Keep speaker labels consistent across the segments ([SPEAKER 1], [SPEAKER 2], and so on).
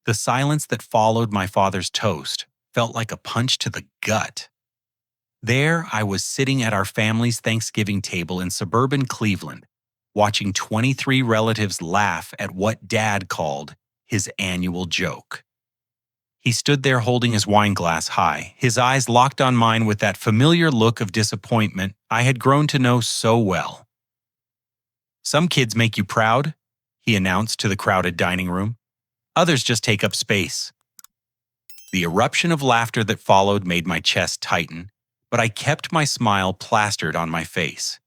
[SPEAKER 1] The silence that followed my father's toast felt like a punch to the gut. There I was sitting at our family's Thanksgiving table in suburban Cleveland, watching 23 relatives laugh at what Dad called his annual joke. He stood there holding his wine glass high, his eyes locked on mine with that familiar look of disappointment I had grown to know so well. "Some kids make you proud," he announced to the crowded dining room. "Others just take up space." The eruption of laughter that followed made my chest tighten, but I kept my smile plastered on my face.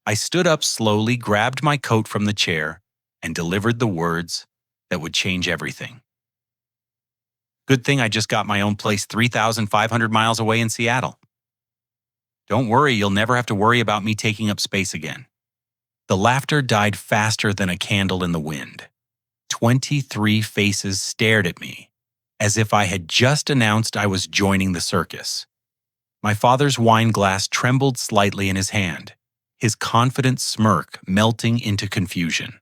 [SPEAKER 1] I stood up slowly, grabbed my coat from the chair, and delivered the words that would change everything. "Good thing I just got my own place 3,500 miles away in Seattle. Don't worry, you'll never have to worry about me taking up space again." The laughter died faster than a candle in the wind. 23 faces stared at me, as if I had just announced I was joining the circus. My father's wine glass trembled slightly in his hand, his confident smirk melting into confusion.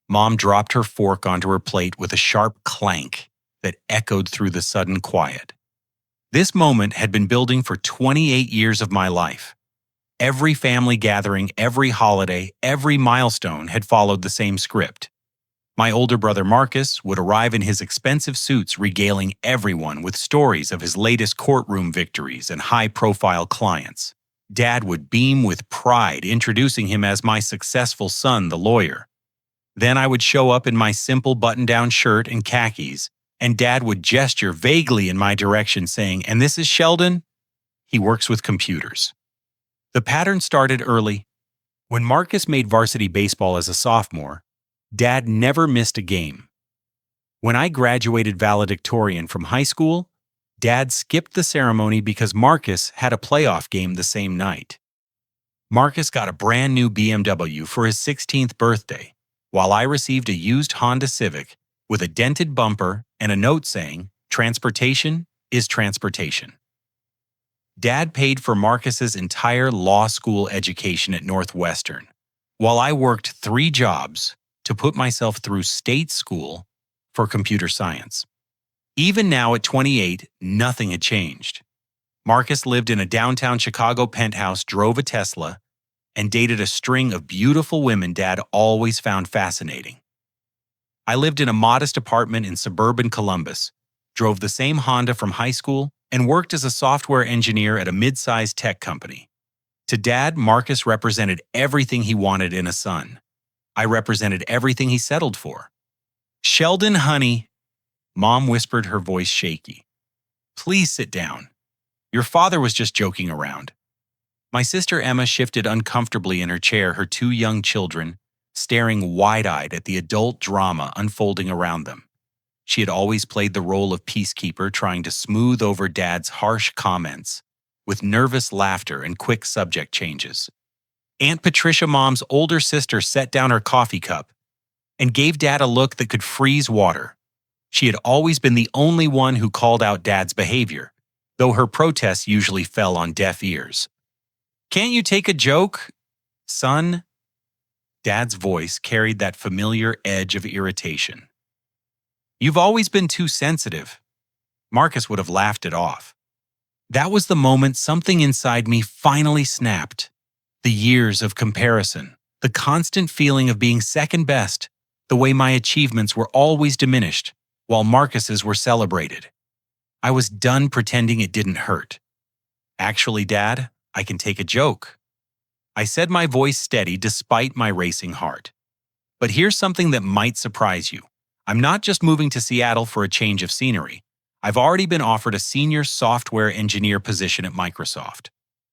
[SPEAKER 1] Mom dropped her fork onto her plate with a sharp clank that echoed through the sudden quiet. This moment had been building for 28 years of my life. Every family gathering, every holiday, every milestone had followed the same script. My older brother Marcus would arrive in his expensive suits, regaling everyone with stories of his latest courtroom victories and high-profile clients. Dad would beam with pride, introducing him as my successful son, the lawyer. Then I would show up in my simple button-down shirt and khakis, and Dad would gesture vaguely in my direction, saying, "And this is Sheldon? He works with computers." The pattern started early. When Marcus made varsity baseball as a sophomore, Dad never missed a game. When I graduated valedictorian from high school, Dad skipped the ceremony because Marcus had a playoff game the same night. Marcus got a brand new BMW for his 16th birthday, while I received a used Honda Civic with a dented bumper and a note saying, "Transportation is transportation." Dad paid for Marcus's entire law school education at Northwestern, while I worked 3 jobs to put myself through state school for computer science. Even now at 28, nothing had changed. Marcus lived in a downtown Chicago penthouse, drove a Tesla, and dated a string of beautiful women Dad always found fascinating. I lived in a modest apartment in suburban Columbus, drove the same Honda from high school, and worked as a software engineer at a mid-sized tech company. To Dad, Marcus represented everything he wanted in a son. I represented everything he settled for. "Sheldon, honey," Mom whispered, her voice shaky. "Please sit down. Your father was just joking around." My sister Emma shifted uncomfortably in her chair, her 2 young children staring wide-eyed at the adult drama unfolding around them. She had always played the role of peacekeeper, trying to smooth over Dad's harsh comments with nervous laughter and quick subject changes. Aunt Patricia, Mom's older sister, set down her coffee cup and gave Dad a look that could freeze water. She had always been the only one who called out Dad's behavior, though her protests usually fell on deaf ears. "Can't you take a joke, son?" Dad's voice carried that familiar edge of irritation. "You've always been too sensitive." Marcus would have laughed it off. That was the moment something inside me finally snapped. The years of comparison, the constant feeling of being second best, the way my achievements were always diminished, while Marcus's were celebrated. I was done pretending it didn't hurt. "Actually, Dad, I can take a joke," I said, my voice steady despite my racing heart. "But here's something that might surprise you. I'm not just moving to Seattle for a change of scenery. I've already been offered a senior software engineer position at Microsoft.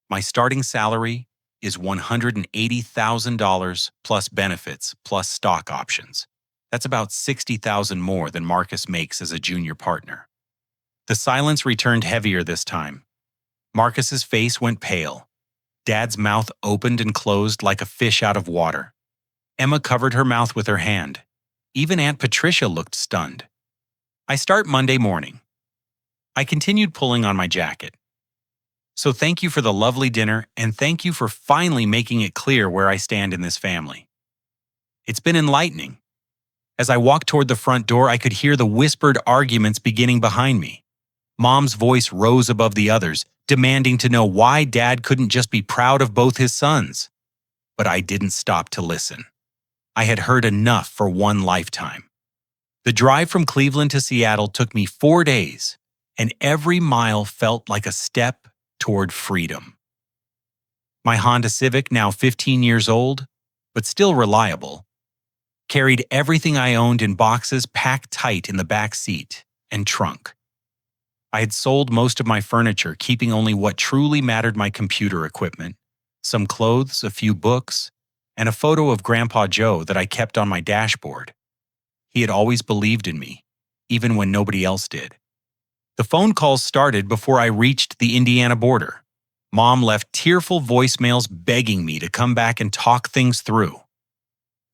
[SPEAKER 1] My starting salary is $180,000 plus benefits plus stock options. That's about $60,000 more than Marcus makes as a junior partner." The silence returned heavier this time. Marcus's face went pale. Dad's mouth opened and closed like a fish out of water. Emma covered her mouth with her hand. Even Aunt Patricia looked stunned. "I start Monday morning." I continued pulling on my jacket. "So thank you for the lovely dinner, and thank you for finally making it clear where I stand in this family. It's been enlightening." As I walked toward the front door, I could hear the whispered arguments beginning behind me. Mom's voice rose above the others, demanding to know why Dad couldn't just be proud of both his sons. But I didn't stop to listen. I had heard enough for one lifetime. The drive from Cleveland to Seattle took me 4 days, and every mile felt like a step toward freedom. My Honda Civic, now 15 years old, but still reliable, carried everything I owned in boxes packed tight in the back seat and trunk. I had sold most of my furniture, keeping only what truly mattered: my computer equipment, some clothes, a few books, and a photo of Grandpa Joe that I kept on my dashboard. He had always believed in me, even when nobody else did. The phone calls started before I reached the Indiana border. Mom left tearful voicemails begging me to come back and talk things through.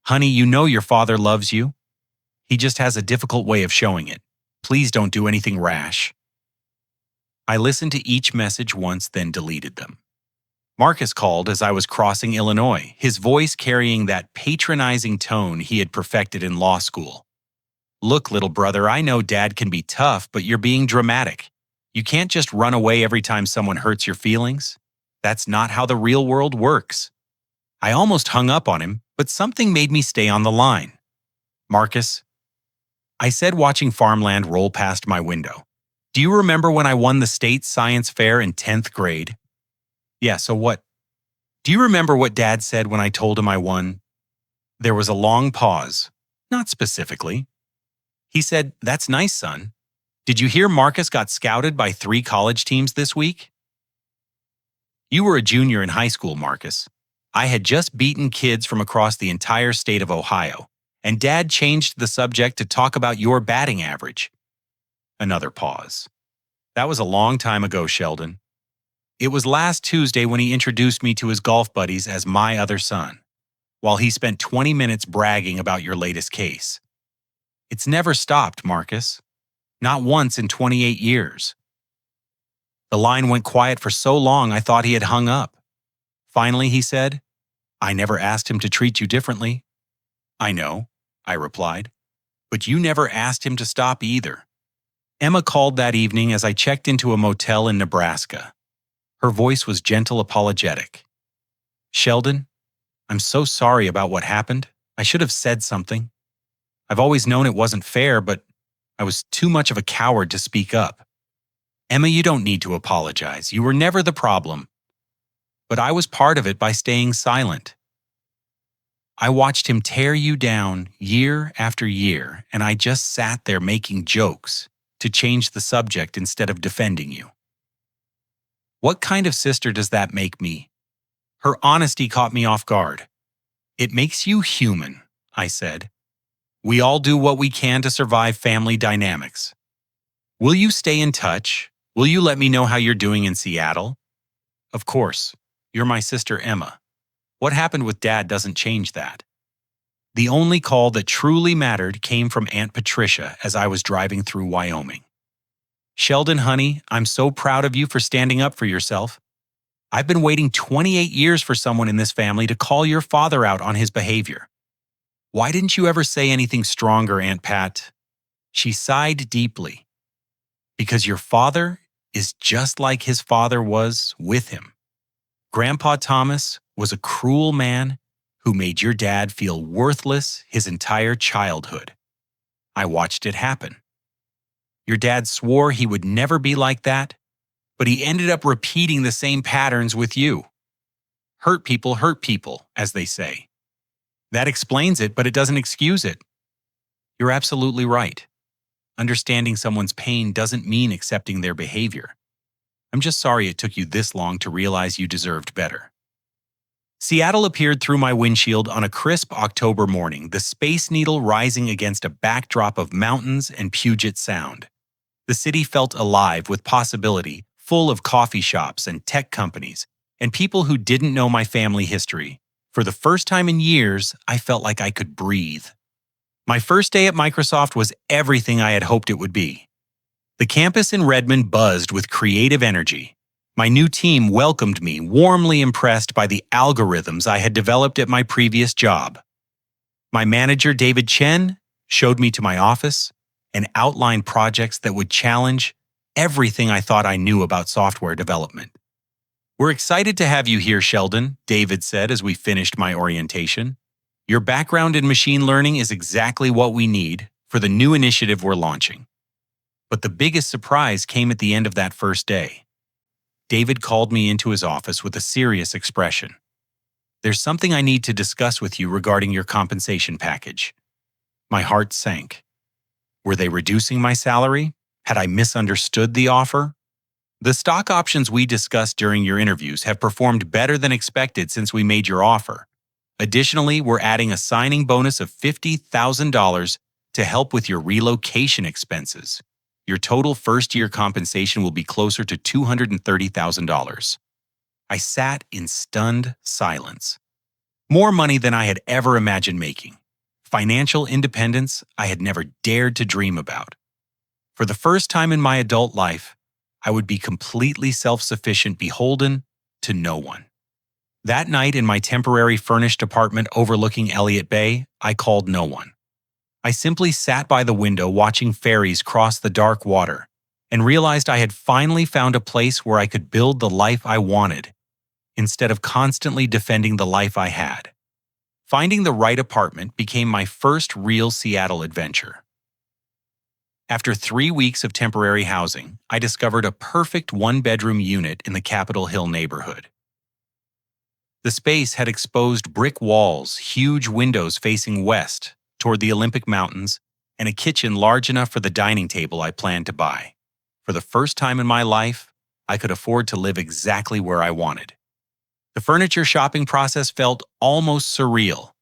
[SPEAKER 1] "Honey, you know your father loves you. He just has a difficult way of showing it. Please don't do anything rash." I listened to each message once, then deleted them. Marcus called as I was crossing Illinois, his voice carrying that patronizing tone he had perfected in law school. "Look, little brother, I know Dad can be tough, but you're being dramatic. You can't just run away every time someone hurts your feelings. That's not how the real world works." I almost hung up on him, but something made me stay on the line. "Marcus," I said, watching farmland roll past my window, "do you remember when I won the state science fair in 10th grade? "Yeah, so what? Do you remember what Dad said when I told him I won?" There was a long pause. "Not specifically." He said, "That's nice, son. Did you hear Marcus got scouted by 3 college teams this week?" You were a junior in high school, Marcus. I had just beaten kids from across the entire state of Ohio, and Dad changed the subject to talk about your batting average. Another pause. "That was a long time ago, Sheldon. It was last Tuesday when he introduced me to his golf buddies as my other son, while he spent 20 minutes bragging about your latest case. It's never stopped, Marcus. Not once in 28 years. The line went quiet for so long I thought he had hung up. Finally, he said, "I never asked him to treat you differently." "I know," I replied, "but you never asked him to stop either." Emma called that evening as I checked into a motel in Nebraska. Her voice was gentle, apologetic. "Sheldon, I'm so sorry about what happened. I should have said something. I've always known it wasn't fair, but I was too much of a coward to speak up. Emma, you don't need to apologize. You were never the problem. But I was part of it by staying silent. I watched him tear you down year after year, and I just sat there making jokes to change the subject instead of defending you. What kind of sister does that make me?" Her honesty caught me off guard. "It makes you human," I said. "We all do what we can to survive family dynamics. Will you stay in touch? Will you let me know how you're doing in Seattle?" "Of course. You're my sister Emma. What happened with Dad doesn't change that." The only call that truly mattered came from Aunt Patricia as I was driving through Wyoming. "Sheldon, honey, I'm so proud of you for standing up for yourself. I've been waiting 28 years for someone in this family to call your father out on his behavior. Why didn't you ever say anything stronger, Aunt Pat?" She sighed deeply. "Because your father is just like his father was with him. Grandpa Thomas was a cruel man who made your dad feel worthless his entire childhood. I watched it happen. Your dad swore he would never be like that, but he ended up repeating the same patterns with you. Hurt people, as they say. That explains it, but it doesn't excuse it. You're absolutely right. Understanding someone's pain doesn't mean accepting their behavior. I'm just sorry it took you this long to realize you deserved better." Seattle appeared through my windshield on a crisp October morning, the Space Needle rising against a backdrop of mountains and Puget Sound. The city felt alive with possibility, full of coffee shops and tech companies, and people who didn't know my family history. For the first time in years, I felt like I could breathe. My first day at Microsoft was everything I had hoped it would be. The campus in Redmond buzzed with creative energy. My new team welcomed me, warmly impressed by the algorithms I had developed at my previous job. My manager, David Chen, showed me to my office, and outlined projects that would challenge everything I thought I knew about software development. "We're excited to have you here, Sheldon," David said as we finished my orientation. "Your background in machine learning is exactly what we need for the new initiative we're launching." But the biggest surprise came at the end of that first day. David called me into his office with a serious expression. "There's something I need to discuss with you regarding your compensation package." My heart sank. Were they reducing my salary? Had I misunderstood the offer? "The stock options we discussed during your interviews have performed better than expected since we made your offer. Additionally, we're adding a signing bonus of $50,000 to help with your relocation expenses. Your total first-year compensation will be closer to $230,000. I sat in stunned silence. More money than I had ever imagined making. Financial independence I had never dared to dream about. For the first time in my adult life, I would be completely self-sufficient, beholden to no one. That night in my temporary furnished apartment overlooking Elliott Bay, I called no one. I simply sat by the window watching ferries cross the dark water and realized I had finally found a place where I could build the life I wanted instead of constantly defending the life I had. Finding the right apartment became my first real Seattle adventure. After 3 weeks of temporary housing, I discovered a perfect one-bedroom unit in the Capitol Hill neighborhood. The space had exposed brick walls, huge windows facing west toward the Olympic Mountains, and a kitchen large enough for the dining table I planned to buy. For the first time in my life, I could afford to live exactly where I wanted. The furniture shopping process felt almost surreal.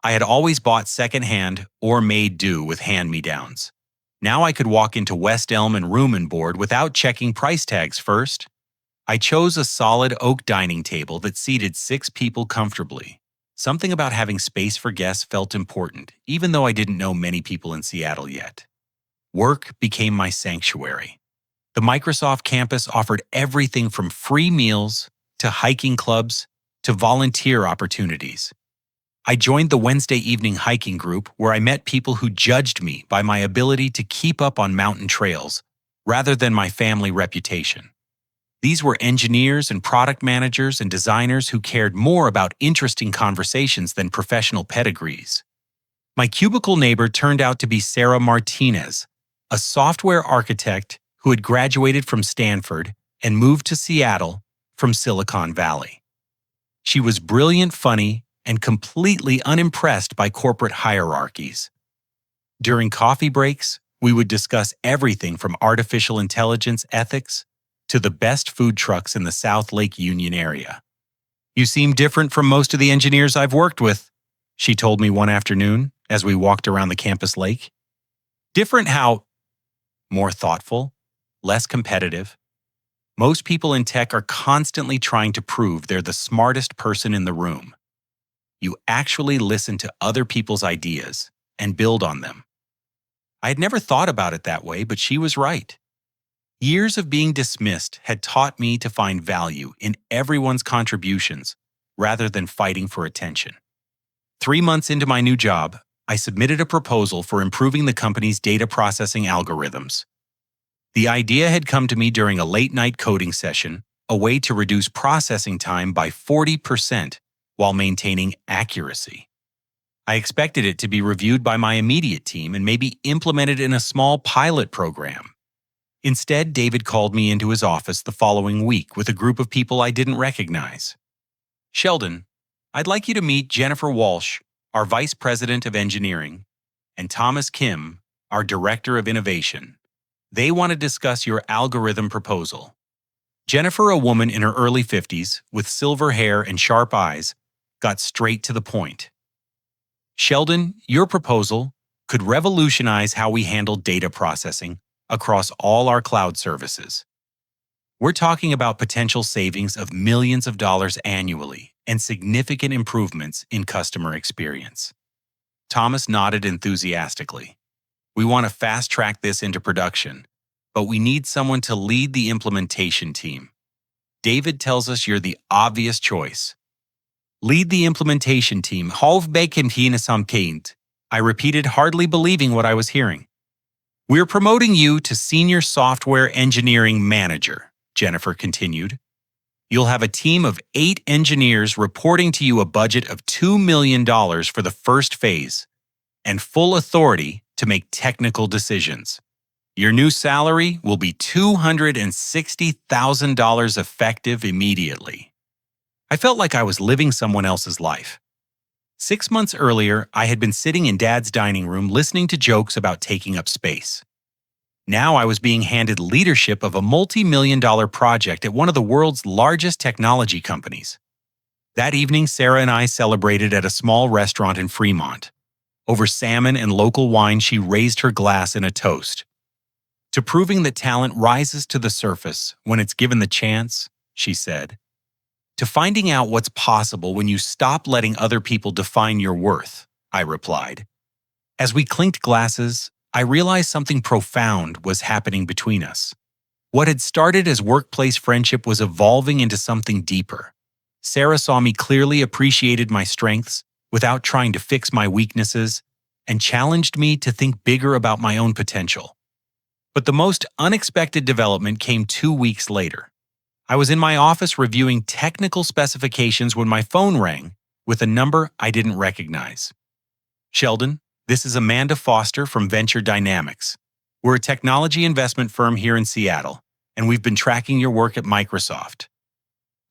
[SPEAKER 1] I had always bought secondhand or made do with hand-me-downs. Now I could walk into West Elm and room and board without checking price tags first. I chose a solid oak dining table that seated 6 people comfortably. Something about having space for guests felt important, even though I didn't know many people in Seattle yet. Work became my sanctuary. The Microsoft campus offered everything from free meals to hiking clubs to volunteer opportunities. I joined the Wednesday evening hiking group where I met people who judged me by my ability to keep up on mountain trails rather than my family reputation. These were engineers and product managers and designers who cared more about interesting conversations than professional pedigrees. My cubicle neighbor turned out to be Sarah Martinez, a software architect who had graduated from Stanford and moved to Seattle from Silicon Valley. She was brilliant, funny, and completely unimpressed by corporate hierarchies. During coffee breaks, we would discuss everything from artificial intelligence ethics to the best food trucks in the South Lake Union area. "You seem different from most of the engineers I've worked with," she told me one afternoon as we walked around the campus lake. "Different how?" "More thoughtful, less competitive. Most people in tech are constantly trying to prove they're the smartest person in the room. You actually listen to other people's ideas and build on them." I had never thought about it that way, but she was right. Years of being dismissed had taught me to find value in everyone's contributions rather than fighting for attention. 3 months into my new job, I submitted a proposal for improving the company's data processing algorithms. The idea had come to me during a late-night coding session, a way to reduce processing time by 40% while maintaining accuracy. I expected it to be reviewed by my immediate team and maybe implemented in a small pilot program. Instead, David called me into his office the following week with a group of people I didn't recognize. "Sheldon, I'd like you to meet Jennifer Walsh, our Vice President of Engineering, and Thomas Kim, our Director of Innovation. They want to discuss your algorithm proposal." Jennifer, a woman in her early 50s with silver hair and sharp eyes, got straight to the point. "Sheldon, your proposal could revolutionize how we handle data processing across all our cloud services. We're talking about potential savings of millions of dollars annually and significant improvements in customer experience." Thomas nodded enthusiastically. "We want to fast-track this into production, but we need someone to lead the implementation team. David tells us you're the obvious choice." "Lead the implementation team, half bacon hina some kind," I repeated, hardly believing what I was hearing. We're promoting you to Senior Software Engineering Manager, Jennifer continued. You'll have a team of 8 engineers reporting to you a budget of $2 million for the first phase and full authority to make technical decisions. Your new salary will be $260,000 effective immediately. I felt like I was living someone else's life. 6 months earlier, I had been sitting in Dad's dining room listening to jokes about taking up space. Now I was being handed leadership of a multi-million-dollar project at one of the world's largest technology companies. That evening, Sarah and I celebrated at a small restaurant in Fremont. Over salmon and local wine, she raised her glass in a toast. To proving that talent rises to the surface when it's given the chance, she said. To finding out what's possible when you stop letting other people define your worth, I replied. As we clinked glasses, I realized something profound was happening between us. What had started as workplace friendship was evolving into something deeper. Sarah saw me clearly, appreciated my strengths without trying to fix my weaknesses, and challenged me to think bigger about my own potential. But the most unexpected development came 2 weeks later. I was in my office reviewing technical specifications when my phone rang with a number I didn't recognize. Sheldon, this is Amanda Foster from Venture Dynamics. We're a technology investment firm here in Seattle, and we've been tracking your work at Microsoft.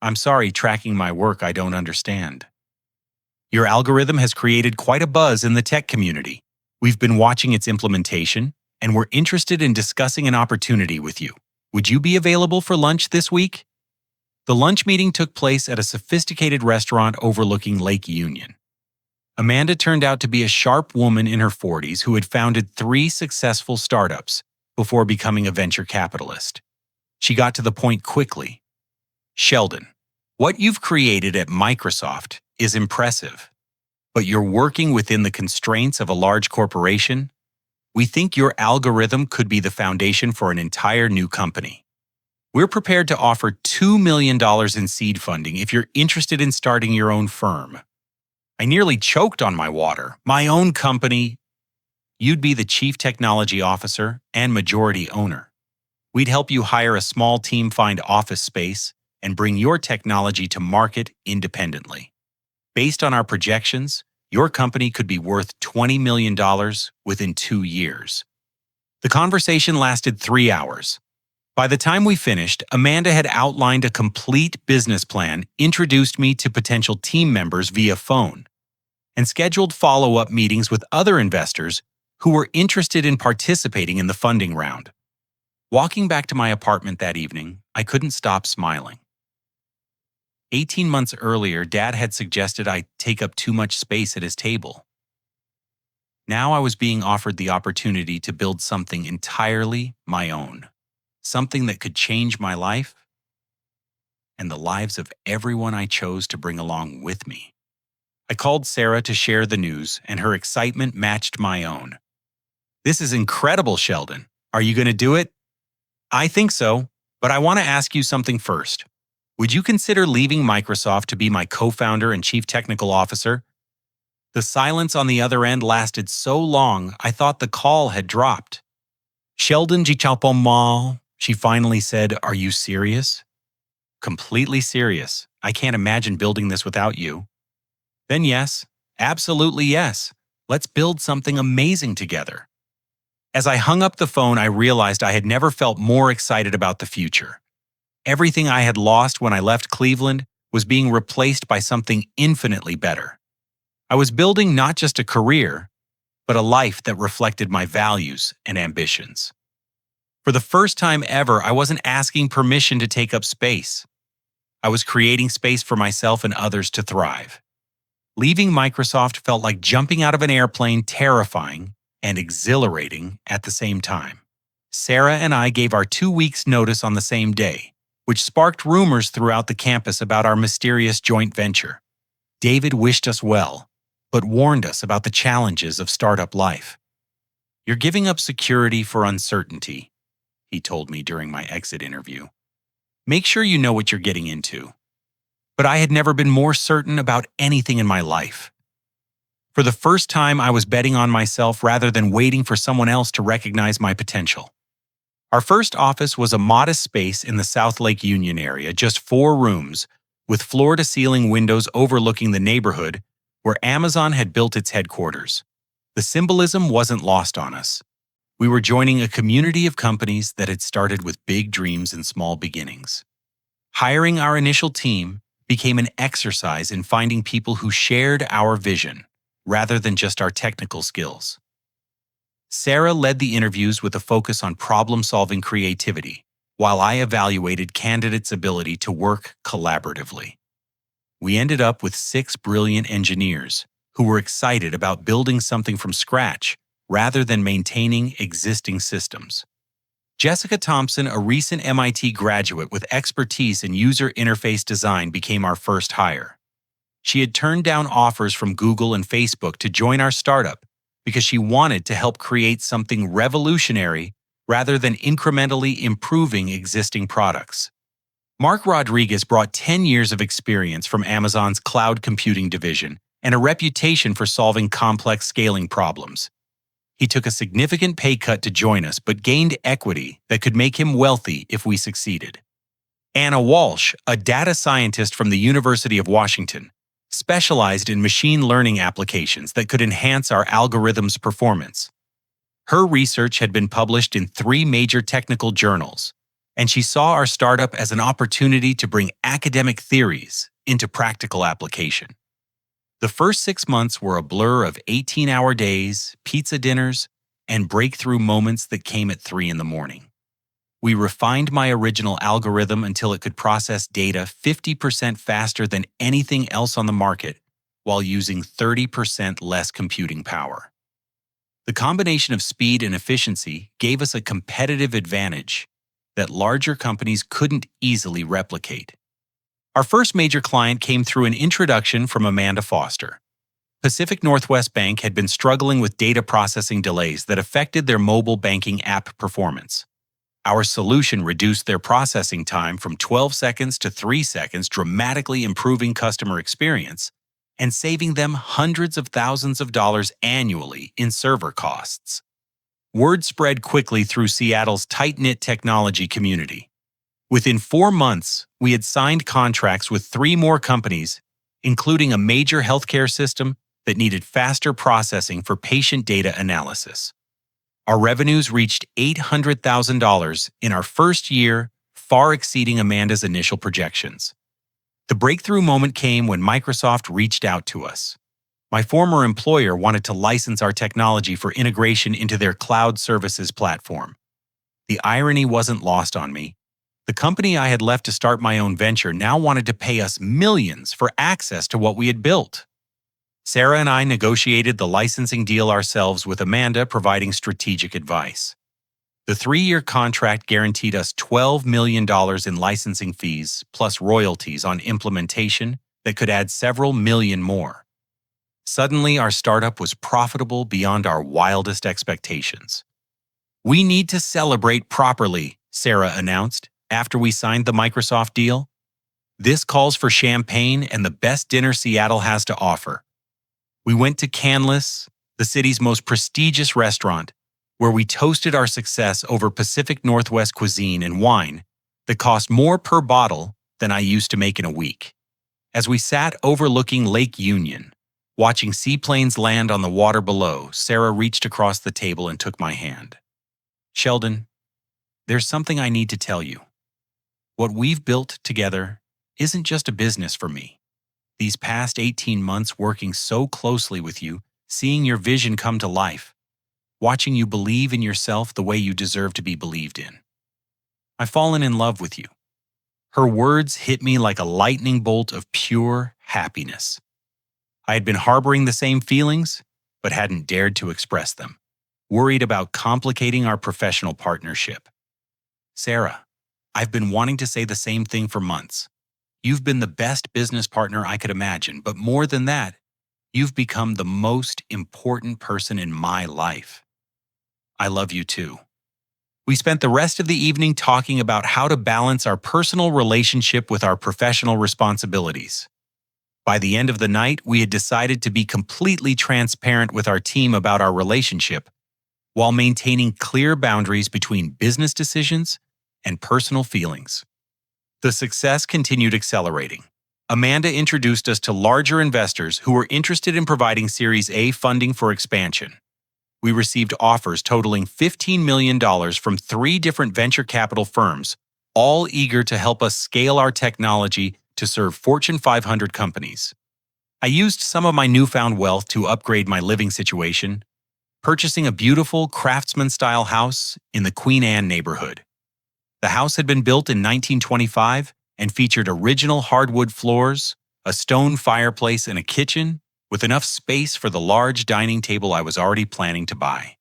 [SPEAKER 1] I'm sorry, tracking my work I don't understand. Your algorithm has created quite a buzz in the tech community. We've been watching its implementation, and we're interested in discussing an opportunity with you. Would you be available for lunch this week? The lunch meeting took place at a sophisticated restaurant overlooking Lake Union. Amanda turned out to be a sharp woman in her 40s who had founded 3 successful startups before becoming a venture capitalist. She got to the point quickly. Sheldon, what you've created at Microsoft is impressive, but you're working within the constraints of a large corporation. We think your algorithm could be the foundation for an entire new company. We're prepared to offer $2 million in seed funding if you're interested in starting your own firm. I nearly choked on my water. My own company. You'd be the chief technology officer and majority owner. We'd help you hire a small team, find office space, and bring your technology to market independently. Based on our projections, your company could be worth $20 million within 2 years. The conversation lasted 3 hours. By the time we finished, Amanda had outlined a complete business plan, introduced me to potential team members via phone, and scheduled follow-up meetings with other investors who were interested in participating in the funding round. Walking back to my apartment that evening, I couldn't stop smiling. 18 months earlier, Dad had suggested I take up too much space at his table. Now I was being offered the opportunity to build something entirely my own. Something that could change my life and the lives of everyone I chose to bring along with me. I called Sarah to share the news, and her excitement matched my own. This is incredible, Sheldon. Are you going to do it? I think so, but I want to ask you something first. Would you consider leaving Microsoft to be my co-founder and chief technical officer? The silence on the other end lasted so long, I thought the call had dropped. Sheldon Gichapoma, she finally said, are you serious? Completely serious. I can't imagine building this without you. Then yes, absolutely yes. Let's build something amazing together. As I hung up the phone, I realized I had never felt more excited about the future. Everything I had lost when I left Cleveland was being replaced by something infinitely better. I was building not just a career, but a life that reflected my values and ambitions. For the first time ever, I wasn't asking permission to take up space. I was creating space for myself and others to thrive. Leaving Microsoft felt like jumping out of an airplane, terrifying and exhilarating at the same time. Sarah and I gave our 2 weeks' notice on the same day, which sparked rumors throughout the campus about our mysterious joint venture. David wished us well, but warned us about the challenges of startup life. You're giving up security for uncertainty, he told me during my exit interview. Make sure you know what you're getting into. But I had never been more certain about anything in my life. For the first time, I was betting on myself rather than waiting for someone else to recognize my potential. Our first office was a modest space in the South Lake Union area, just 4 rooms, with floor-to-ceiling windows overlooking the neighborhood where Amazon had built its headquarters. The symbolism wasn't lost on us. We were joining a community of companies that had started with big dreams and small beginnings. Hiring our initial team became an exercise in finding people who shared our vision, rather than just our technical skills. Sarah led the interviews with a focus on problem-solving creativity, while I evaluated candidates' ability to work collaboratively. We ended up with 6 brilliant engineers who were excited about building something from scratch rather than maintaining existing systems. Jessica Thompson, a recent MIT graduate with expertise in user interface design, became our first hire. She had turned down offers from Google and Facebook to join our startup because she wanted to help create something revolutionary rather than incrementally improving existing products. Mark Rodriguez brought 10 years of experience from Amazon's cloud computing division and a reputation for solving complex scaling problems. He took a significant pay cut to join us but gained equity that could make him wealthy if we succeeded. Anna Walsh, a data scientist from the University of Washington, specialized in machine learning applications that could enhance our algorithms' performance. Her research had been published in 3 major technical journals, and she saw our startup as an opportunity to bring academic theories into practical application. The first 6 months were a blur of 18-hour days, pizza dinners, and breakthrough moments that came at 3 in the morning. We refined my original algorithm until it could process data 50% faster than anything else on the market while using 30% less computing power. The combination of speed and efficiency gave us a competitive advantage that larger companies couldn't easily replicate. Our first major client came through an introduction from Amanda Foster. Pacific Northwest Bank had been struggling with data processing delays that affected their mobile banking app performance. Our solution reduced their processing time from 12 seconds to 3 seconds, dramatically improving customer experience and saving them hundreds of thousands of dollars annually in server costs. Word spread quickly through Seattle's tight-knit technology community. Within 4 months, we had signed contracts with 3 more companies, including a major healthcare system that needed faster processing for patient data analysis. Our revenues reached $800,000 in our first year, far exceeding Amanda's initial projections. The breakthrough moment came when Microsoft reached out to us. My former employer wanted to license our technology for integration into their cloud services platform. The irony wasn't lost on me. The company I had left to start my own venture now wanted to pay us millions for access to what we had built. Sarah and I negotiated the licensing deal ourselves, with Amanda providing strategic advice. The 3-year contract guaranteed us $12 million in licensing fees plus royalties on implementation that could add several million more. Suddenly, our startup was profitable beyond our wildest expectations. "We need to celebrate properly," Sarah announced after we signed the Microsoft deal. "This calls for champagne and the best dinner Seattle has to offer." We went to Canlis, the city's most prestigious restaurant, where we toasted our success over Pacific Northwest cuisine and wine that cost more per bottle than I used to make in a week. As we sat overlooking Lake Union, watching seaplanes land on the water below, Sarah reached across the table and took my hand. "Sheldon, there's something I need to tell you. What we've built together isn't just a business for me. These past 18 months working so closely with you, seeing your vision come to life, watching you believe in yourself the way you deserve to be believed in. I've fallen in love with you." Her words hit me like a lightning bolt of pure happiness. I had been harboring the same feelings, but hadn't dared to express them, worried about complicating our professional partnership. "Sarah, I've been wanting to say the same thing for months. You've been the best business partner I could imagine, but more than that, you've become the most important person in my life. I love you too." We spent the rest of the evening talking about how to balance our personal relationship with our professional responsibilities. By the end of the night, we had decided to be completely transparent with our team about our relationship, while maintaining clear boundaries between business decisions and personal feelings. The success continued accelerating. Amanda introduced us to larger investors who were interested in providing Series A funding for expansion. We received offers totaling $15 million from 3 different venture capital firms, all eager to help us scale our technology to serve Fortune 500 companies. I used some of my newfound wealth to upgrade my living situation, purchasing a beautiful craftsman-style house in the Queen Anne neighborhood. The house had been built in 1925 and featured original hardwood floors, a stone fireplace, and a kitchen with enough space for the large dining table I was already planning to buy.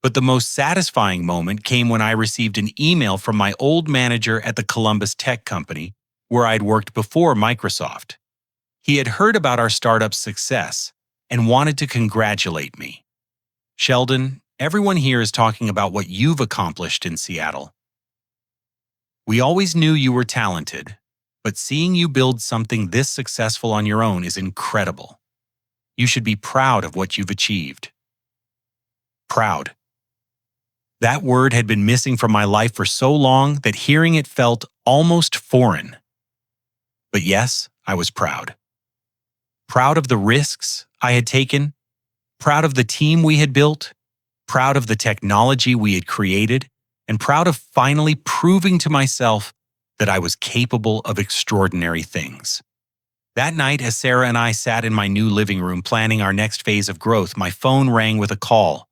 [SPEAKER 1] But the most satisfying moment came when I received an email from my old manager at the Columbus tech company, where I'd worked before Microsoft. He had heard about our startup's success and wanted to congratulate me. "Sheldon, everyone here is talking about what you've accomplished in Seattle. We always knew you were talented, but seeing you build something this successful on your own is incredible. You should be proud of what you've achieved." Proud. That word had been missing from my life for so long that hearing it felt almost foreign. But yes, I was proud. Proud of the risks I had taken, proud of the team we had built, proud of the technology we had created, and proud of finally proving to myself that I was capable of extraordinary things. That night, as Sarah and I sat in my new living room planning our next phase of growth, my phone rang with a call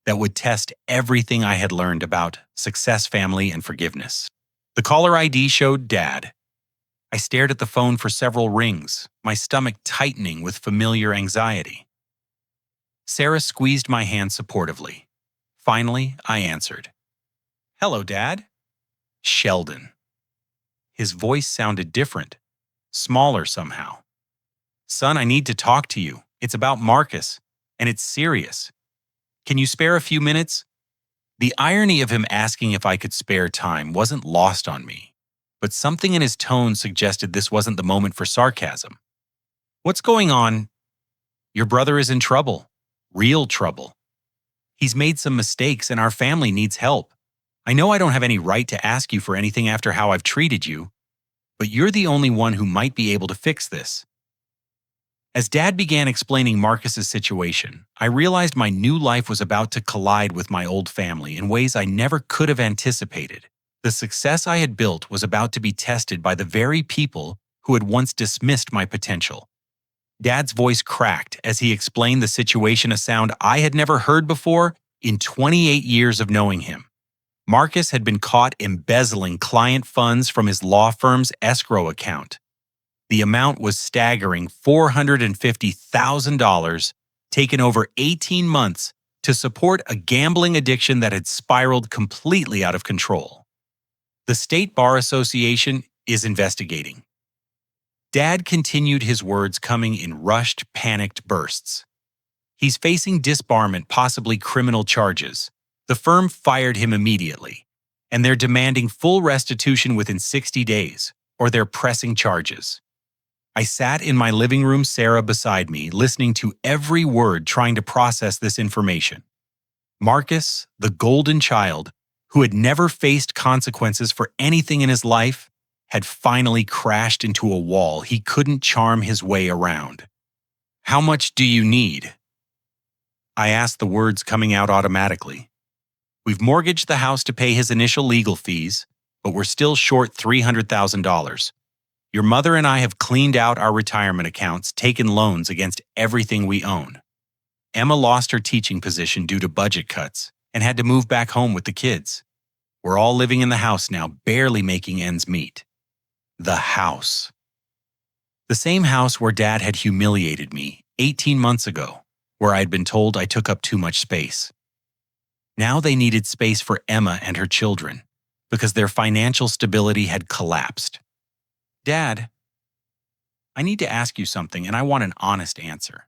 [SPEAKER 1] that would test everything I had learned about success, family, and forgiveness. The caller ID showed Dad. I stared at the phone for several rings, my stomach tightening with familiar anxiety. Sarah squeezed my hand supportively. Finally, I answered. "Hello, Dad." "Sheldon." His voice sounded different, smaller somehow. "Son, I need to talk to you. It's about Marcus, and it's serious. Can you spare a few minutes?" The irony of him asking if I could spare time wasn't lost on me, but something in his tone suggested this wasn't the moment for sarcasm. "What's going on?" "Your brother is in trouble. Real trouble. He's made some mistakes and our family needs help. I know I don't have any right to ask you for anything after how I've treated you, but you're the only one who might be able to fix this." As Dad began explaining Marcus's situation, I realized my new life was about to collide with my old family in ways I never could have anticipated. The success I had built was about to be tested by the very people who had once dismissed my potential. Dad's voice cracked as he explained the situation, a sound I had never heard before in 28 years of knowing him. Marcus had been caught embezzling client funds from his law firm's escrow account. The amount was staggering $450,000, taken over 18 months to support a gambling addiction that had spiraled completely out of control. The State Bar Association is investigating. Dad continued, his words coming in rushed, panicked bursts. "He's facing disbarment, possibly criminal charges. The firm fired him immediately, and they're demanding full restitution within 60 days, or they're pressing charges." I sat in my living room, Sarah beside me, listening to every word, trying to process this information. Marcus, the golden child, who had never faced consequences for anything in his life, had finally crashed into a wall he couldn't charm his way around. "How much do you need?" I asked, the words coming out automatically. "We've mortgaged the house to pay his initial legal fees, but we're still short $300,000. Your mother and I have cleaned out our retirement accounts, taken loans against everything we own. Emma lost her teaching position due to budget cuts and had to move back home with the kids. We're all living in the house now, barely making ends meet." The house. The same house where Dad had humiliated me 18 months ago, where I'd been told I took up too much space. Now they needed space for Emma and her children, because their financial stability had collapsed. "Dad, I need to ask you something, and I want an honest answer.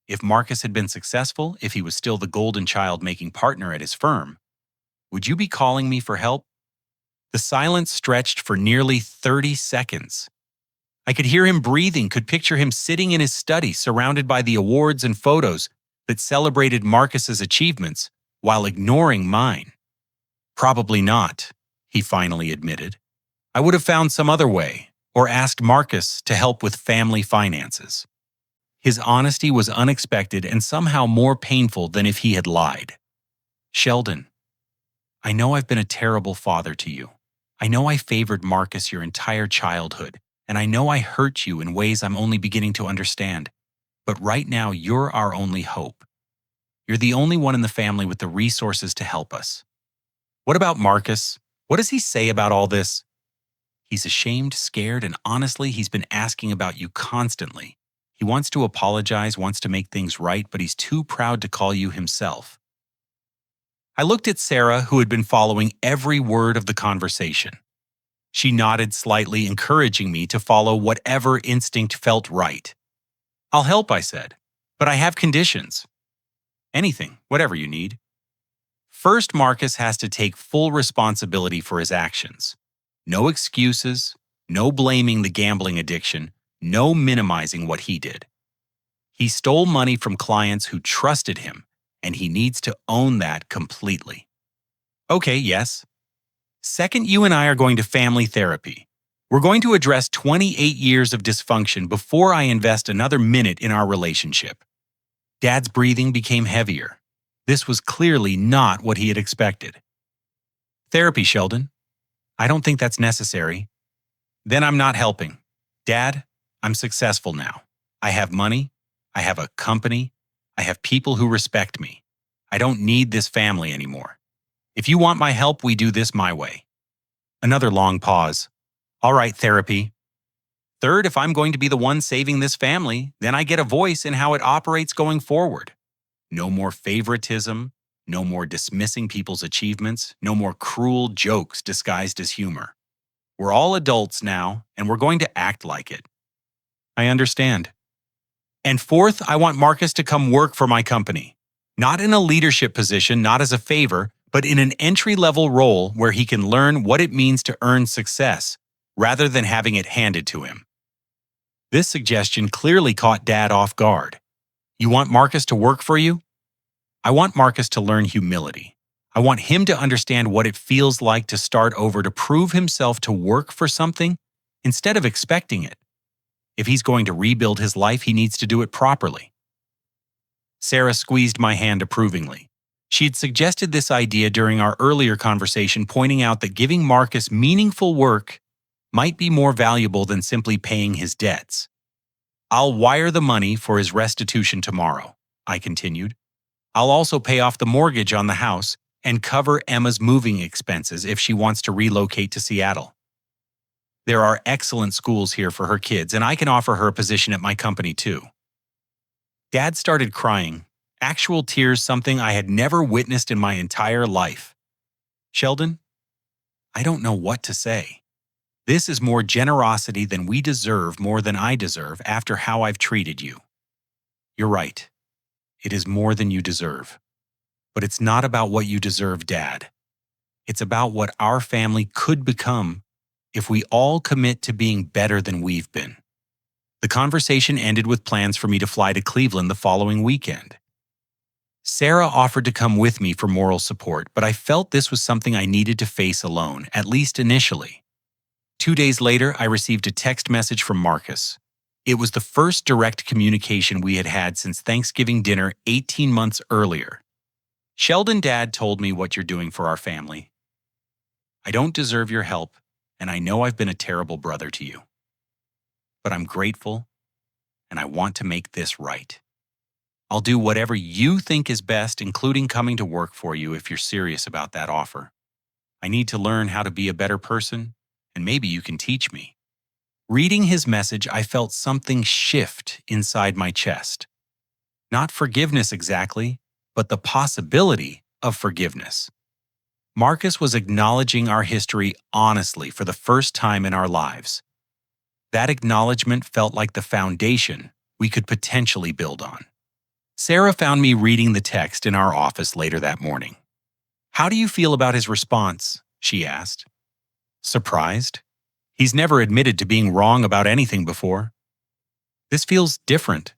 [SPEAKER 1] If Marcus had been successful, if he was still the golden child-making partner at his firm, would you be calling me for help?" The silence stretched for nearly 30 seconds. I could hear him breathing, could picture him sitting in his study surrounded by the awards and photos that celebrated Marcus's achievements while ignoring mine. Probably not, he finally admitted. I would have found some other way, or asked Marcus to help with family finances. His honesty was unexpected and somehow more painful than if he had lied. Sheldon, I know I've been a terrible father to you. I know I favored Marcus your entire childhood, and I know I hurt you in ways I'm only beginning to understand. But right now, you're our only hope. You're the only one in the family with the resources to help us. What about Marcus? What does he say about all this? He's ashamed, scared, and honestly, he's been asking about you constantly. He wants to apologize, wants to make things right, but he's too proud to call you himself. I looked at Sarah, who had been following every word of the conversation. She nodded slightly, encouraging me to follow whatever instinct felt right. I'll help, I said, but I have conditions. Anything, whatever you need. First, Marcus has to take full responsibility for his actions. No excuses, no blaming the gambling addiction, no minimizing what he did. He stole money from clients who trusted him, and he needs to own that completely. Okay, yes. Second, you and I are going to family therapy. We're going to address 28 years of dysfunction before I invest another minute in our relationship. Dad's breathing became heavier. This was clearly not what he had expected. Therapy, Sheldon. I don't think that's necessary. Then I'm not helping. Dad, I'm successful now. I have money. I have a company. I have people who respect me. I don't need this family anymore. If you want my help, we do this my way. Another long pause. All right, therapy. Third, if I'm going to be the one saving this family, then I get a voice in how it operates going forward. No more favoritism, no more dismissing people's achievements, no more cruel jokes disguised as humor. We're all adults now, and we're going to act like it. I understand. And fourth, I want Marcus to come work for my company. Not in a leadership position, not as a favor, but in an entry-level role where he can learn what it means to earn success, rather than having it handed to him. This suggestion clearly caught Dad off guard. You want Marcus to work for you? I want Marcus to learn humility. I want him to understand what it feels like to start over, to prove himself, to work for something instead of expecting it. If he's going to rebuild his life, he needs to do it properly. Sarah squeezed my hand approvingly. She had suggested this idea during our earlier conversation, pointing out that giving Marcus meaningful work might be more valuable than simply paying his debts. I'll wire the money for his restitution tomorrow, I continued. I'll also pay off the mortgage on the house and cover Emma's moving expenses if she wants to relocate to Seattle. There are excellent schools here for her kids, and I can offer her a position at my company too. Dad started crying, actual tears, something I had never witnessed in my entire life. Sheldon, I don't know what to say. This is more generosity than we deserve, more than I deserve after how I've treated you. You're right. It is more than you deserve. But it's not about what you deserve, Dad. It's about what our family could become if we all commit to being better than we've been. The conversation ended with plans for me to fly to Cleveland the following weekend. Sarah offered to come with me for moral support, but I felt this was something I needed to face alone, at least initially. 2 days later, I received a text message from Marcus. It was the first direct communication we had had since Thanksgiving dinner 18 months earlier. Sheldon, Dad told me what you're doing for our family. I don't deserve your help, and I know I've been a terrible brother to you. But I'm grateful, and I want to make this right. I'll do whatever you think is best, including coming to work for you if you're serious about that offer. I need to learn how to be a better person, and maybe you can teach me. Reading his message, I felt something shift inside my chest. Not forgiveness exactly, but the possibility of forgiveness. Marcus was acknowledging our history honestly for the first time in our lives. That acknowledgement felt like the foundation we could potentially build on. Sarah found me reading the text in our office later that morning. How do you feel about his response? She asked. Surprised? He's never admitted to being wrong about anything before. This feels different.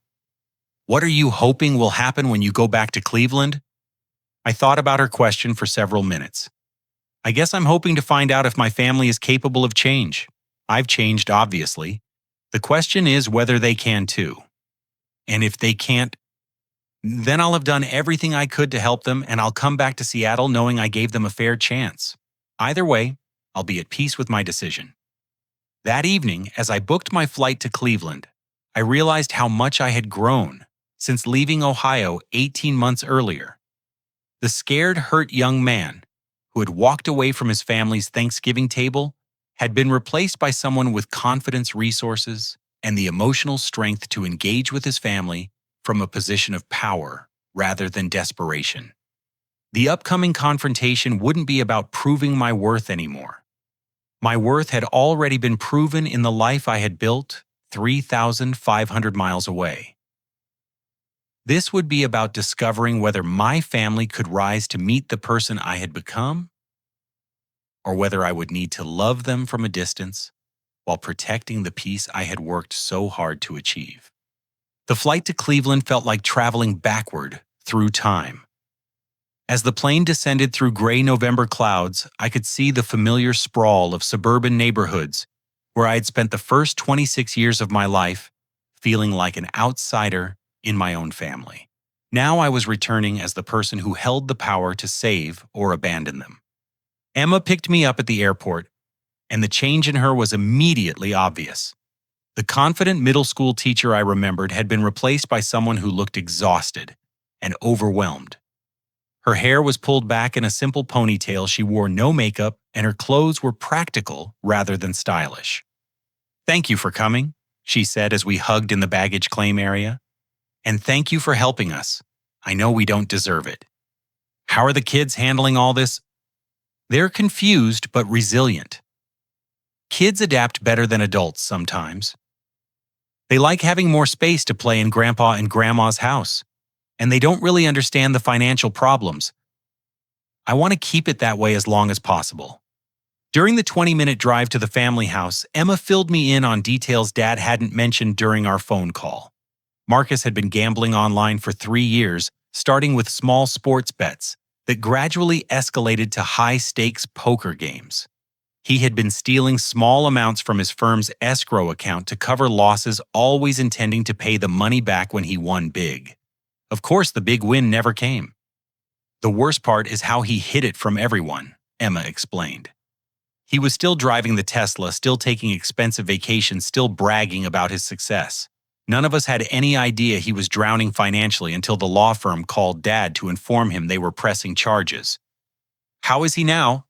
[SPEAKER 1] What are you hoping will happen when you go back to Cleveland? I thought about her question for several minutes. I guess I'm hoping to find out if my family is capable of change. I've changed, obviously. The question is whether they can too. And if they can't, then I'll have done everything I could to help them, and I'll come back to Seattle knowing I gave them a fair chance. Either way, I'll be at peace with my decision. That evening, as I booked my flight to Cleveland, I realized how much I had grown since leaving Ohio 18 months earlier. The scared, hurt young man who had walked away from his family's Thanksgiving table had been replaced by someone with confidence, resources, and the emotional strength to engage with his family from a position of power rather than desperation. The upcoming confrontation wouldn't be about proving my worth anymore. My worth had already been proven in the life I had built 3,500 miles away. This would be about discovering whether my family could rise to meet the person I had become, or whether I would need to love them from a distance while protecting the peace I had worked so hard to achieve. The flight to Cleveland felt like traveling backward through time. As the plane descended through gray November clouds, I could see the familiar sprawl of suburban neighborhoods where I had spent the first 26 years of my life feeling like an outsider in my own family. Now I was returning as the person who held the power to save or abandon them. Emma picked me up at the airport, and the change in her was immediately obvious. The confident middle school teacher I remembered had been replaced by someone who looked exhausted and overwhelmed. Her hair was pulled back in a simple ponytail, she wore no makeup, and her clothes were practical rather than stylish. "Thank you for coming," she said as we hugged in the baggage claim area. "And thank you for helping us. I know we don't deserve it." "How are the kids handling all this?" "They're confused but resilient. Kids adapt better than adults sometimes. They like having more space to play in Grandpa and Grandma's house, and they don't really understand the financial problems. I want to keep it that way as long as possible." During the 20-minute drive to the family house, Emma filled me in on details Dad hadn't mentioned during our phone call. Marcus had been gambling online for 3 years, starting with small sports bets that gradually escalated to high-stakes poker games. He had been stealing small amounts from his firm's escrow account to cover losses, always intending to pay the money back when he won big. Of course, the big win never came. "The worst part is how he hid it from everyone," Emma explained. "He was still driving the Tesla, still taking expensive vacations, still bragging about his success. None of us had any idea he was drowning financially until the law firm called Dad to inform him they were pressing charges." "How is he now?"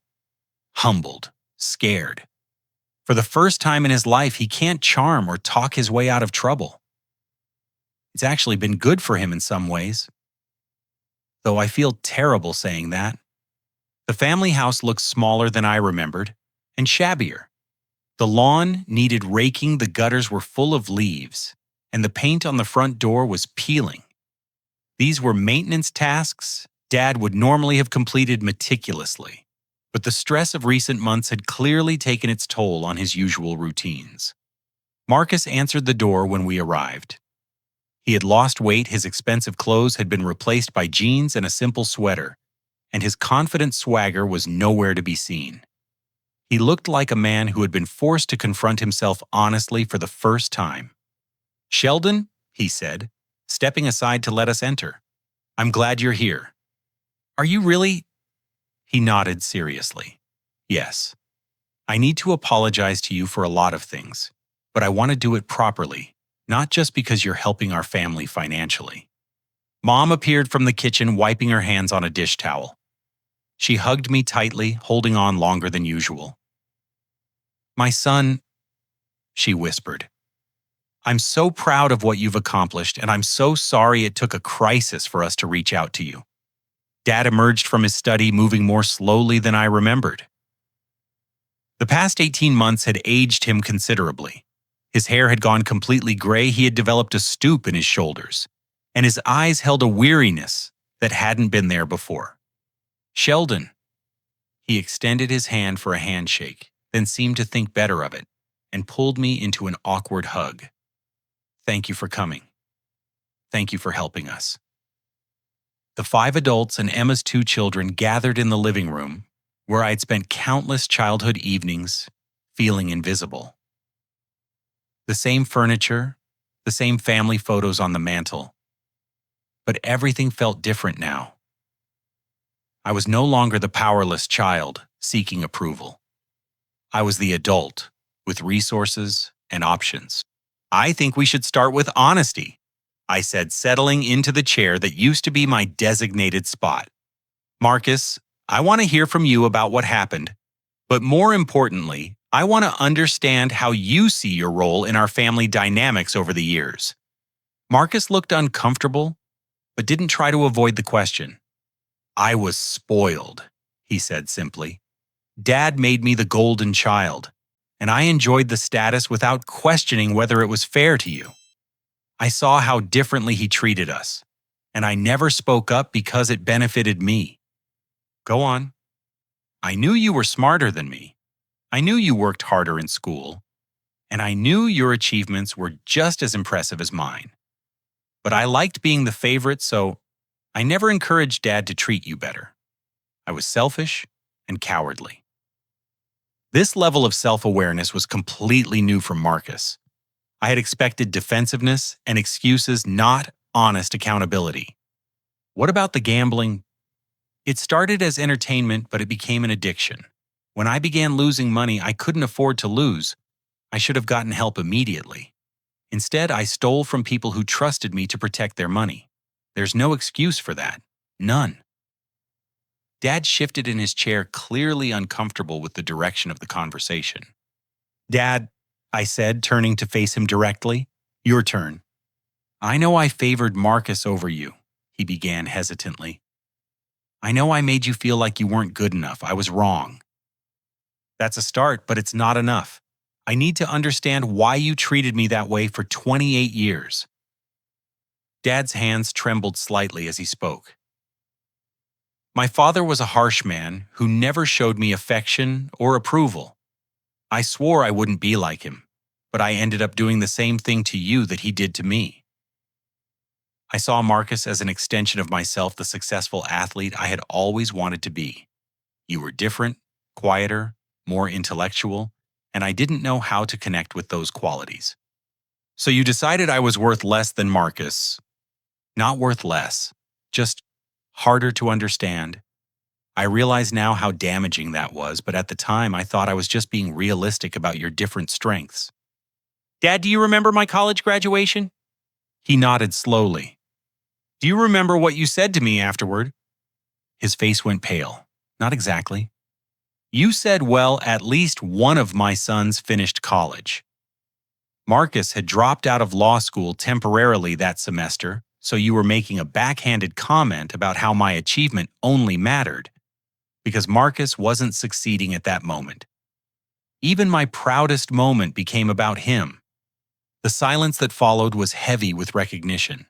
[SPEAKER 1] "Humbled, scared. For the first time in his life, he can't charm or talk his way out of trouble. It's actually been good for him in some ways. Though I feel terrible saying that. The family house looks smaller than I remembered, and shabbier. The lawn needed raking, the gutters were full of leaves, and the paint on the front door was peeling. These were maintenance tasks Dad would normally have completed meticulously, but the stress of recent months had clearly taken its toll on his usual routines. Marcus answered the door when we arrived. He had lost weight, his expensive clothes had been replaced by jeans and a simple sweater, and his confident swagger was nowhere to be seen. He looked like a man who had been forced to confront himself honestly for the first time. "Sheldon," he said, stepping aside to let us enter. "I'm glad you're here." "Are you really?" He nodded seriously. "Yes. I need to apologize to you for a lot of things, but I want to do it properly, not just because you're helping our family financially." Mom appeared from the kitchen, wiping her hands on a dish towel. She hugged me tightly, holding on longer than usual. "My son," she whispered, "I'm so proud of what you've accomplished, and I'm so sorry it took a crisis for us to reach out to you." Dad emerged from his study, moving more slowly than I remembered. The past 18 months had aged him considerably. His hair had gone completely gray, he had developed a stoop in his shoulders, and his eyes held a weariness that hadn't been there before. "Sheldon." He extended his hand for a handshake, then seemed to think better of it. and pulled me into an awkward hug. Thank you for coming. Thank you for helping us. The 5 adults and Emma's 2 children gathered in the living room, where I'd spent countless childhood evenings feeling invisible. The same furniture, the same family photos on the mantel. But everything felt different now. I was no longer the powerless child seeking approval. I was the adult with resources and options. I think we should start with honesty, I said, settling into the chair that used to be my designated spot. Marcus, I want to hear from you about what happened, but more importantly, I want to understand how you see your role in our family dynamics over the years. Marcus looked uncomfortable, but didn't try to avoid the question. I was spoiled, he said simply. Dad made me the golden child, and I enjoyed the status without questioning whether it was fair to you. I saw how differently he treated us, and I never spoke up because it benefited me. Go on. I knew you were smarter than me. I knew you worked harder in school, and I knew your achievements were just as impressive as mine. But I liked being the favorite, so I never encouraged Dad to treat you better. I was selfish and cowardly. This level of self-awareness was completely new from Marcus. I had expected defensiveness and excuses, not honest accountability. What about the gambling? It started as entertainment, but it became an addiction. When I began losing money I couldn't afford to lose, I should have gotten help immediately. Instead, I stole from people who trusted me to protect their money. There's no excuse for that. None. Dad shifted in his chair, clearly uncomfortable with the direction of the conversation. Dad, I said, turning to face him directly, your turn. I know I favored Marcus over you, he began hesitantly. I know I made you feel like you weren't good enough. I was wrong. That's a start, but it's not enough. I need to understand why you treated me that way for 28 years. Dad's hands trembled slightly as he spoke. My father was a harsh man who never showed me affection or approval. I swore I wouldn't be like him, but I ended up doing the same thing to you that he did to me. I saw Marcus as an extension of myself, the successful athlete I had always wanted to be. You were different, quieter, more intellectual, and I didn't know how to connect with those qualities. So you decided I was worth less than Marcus. Not worth less, just harder to understand. I realize now how damaging that was, but at the time I thought I was just being realistic about your different strengths. Dad, do you remember my college graduation? He nodded slowly. Do you remember what you said to me afterward? His face went pale. Not exactly. You said, well, at least one of my sons finished college. Marcus had dropped out of law school temporarily that semester, so you were making a backhanded comment about how my achievement only mattered because Marcus wasn't succeeding at that moment. Even my proudest moment became about him. The silence that followed was heavy with recognition.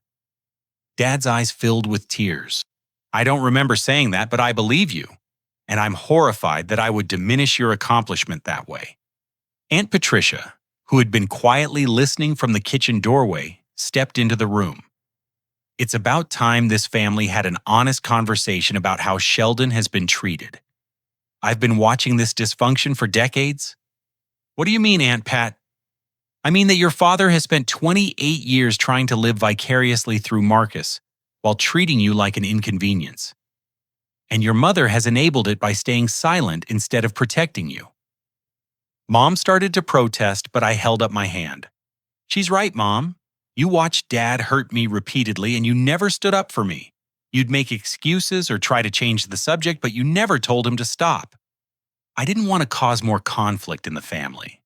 [SPEAKER 1] Dad's eyes filled with tears. I don't remember saying that, but I believe you, and I'm horrified that I would diminish your accomplishment that way. Aunt Patricia, who had been quietly listening from the kitchen doorway, stepped into the room. It's about time this family had an honest conversation about how Sheldon has been treated. I've been watching this dysfunction for decades. What do you mean, Aunt Pat? I mean that your father has spent 28 years trying to live vicariously through Marcus while treating you like an inconvenience. And your mother has enabled it by staying silent instead of protecting you. Mom started to protest, but I held up my hand. She's right, Mom. You watched Dad hurt me repeatedly and you never stood up for me. You'd make excuses or try to change the subject, but you never told him to stop. I didn't want to cause more conflict in the family.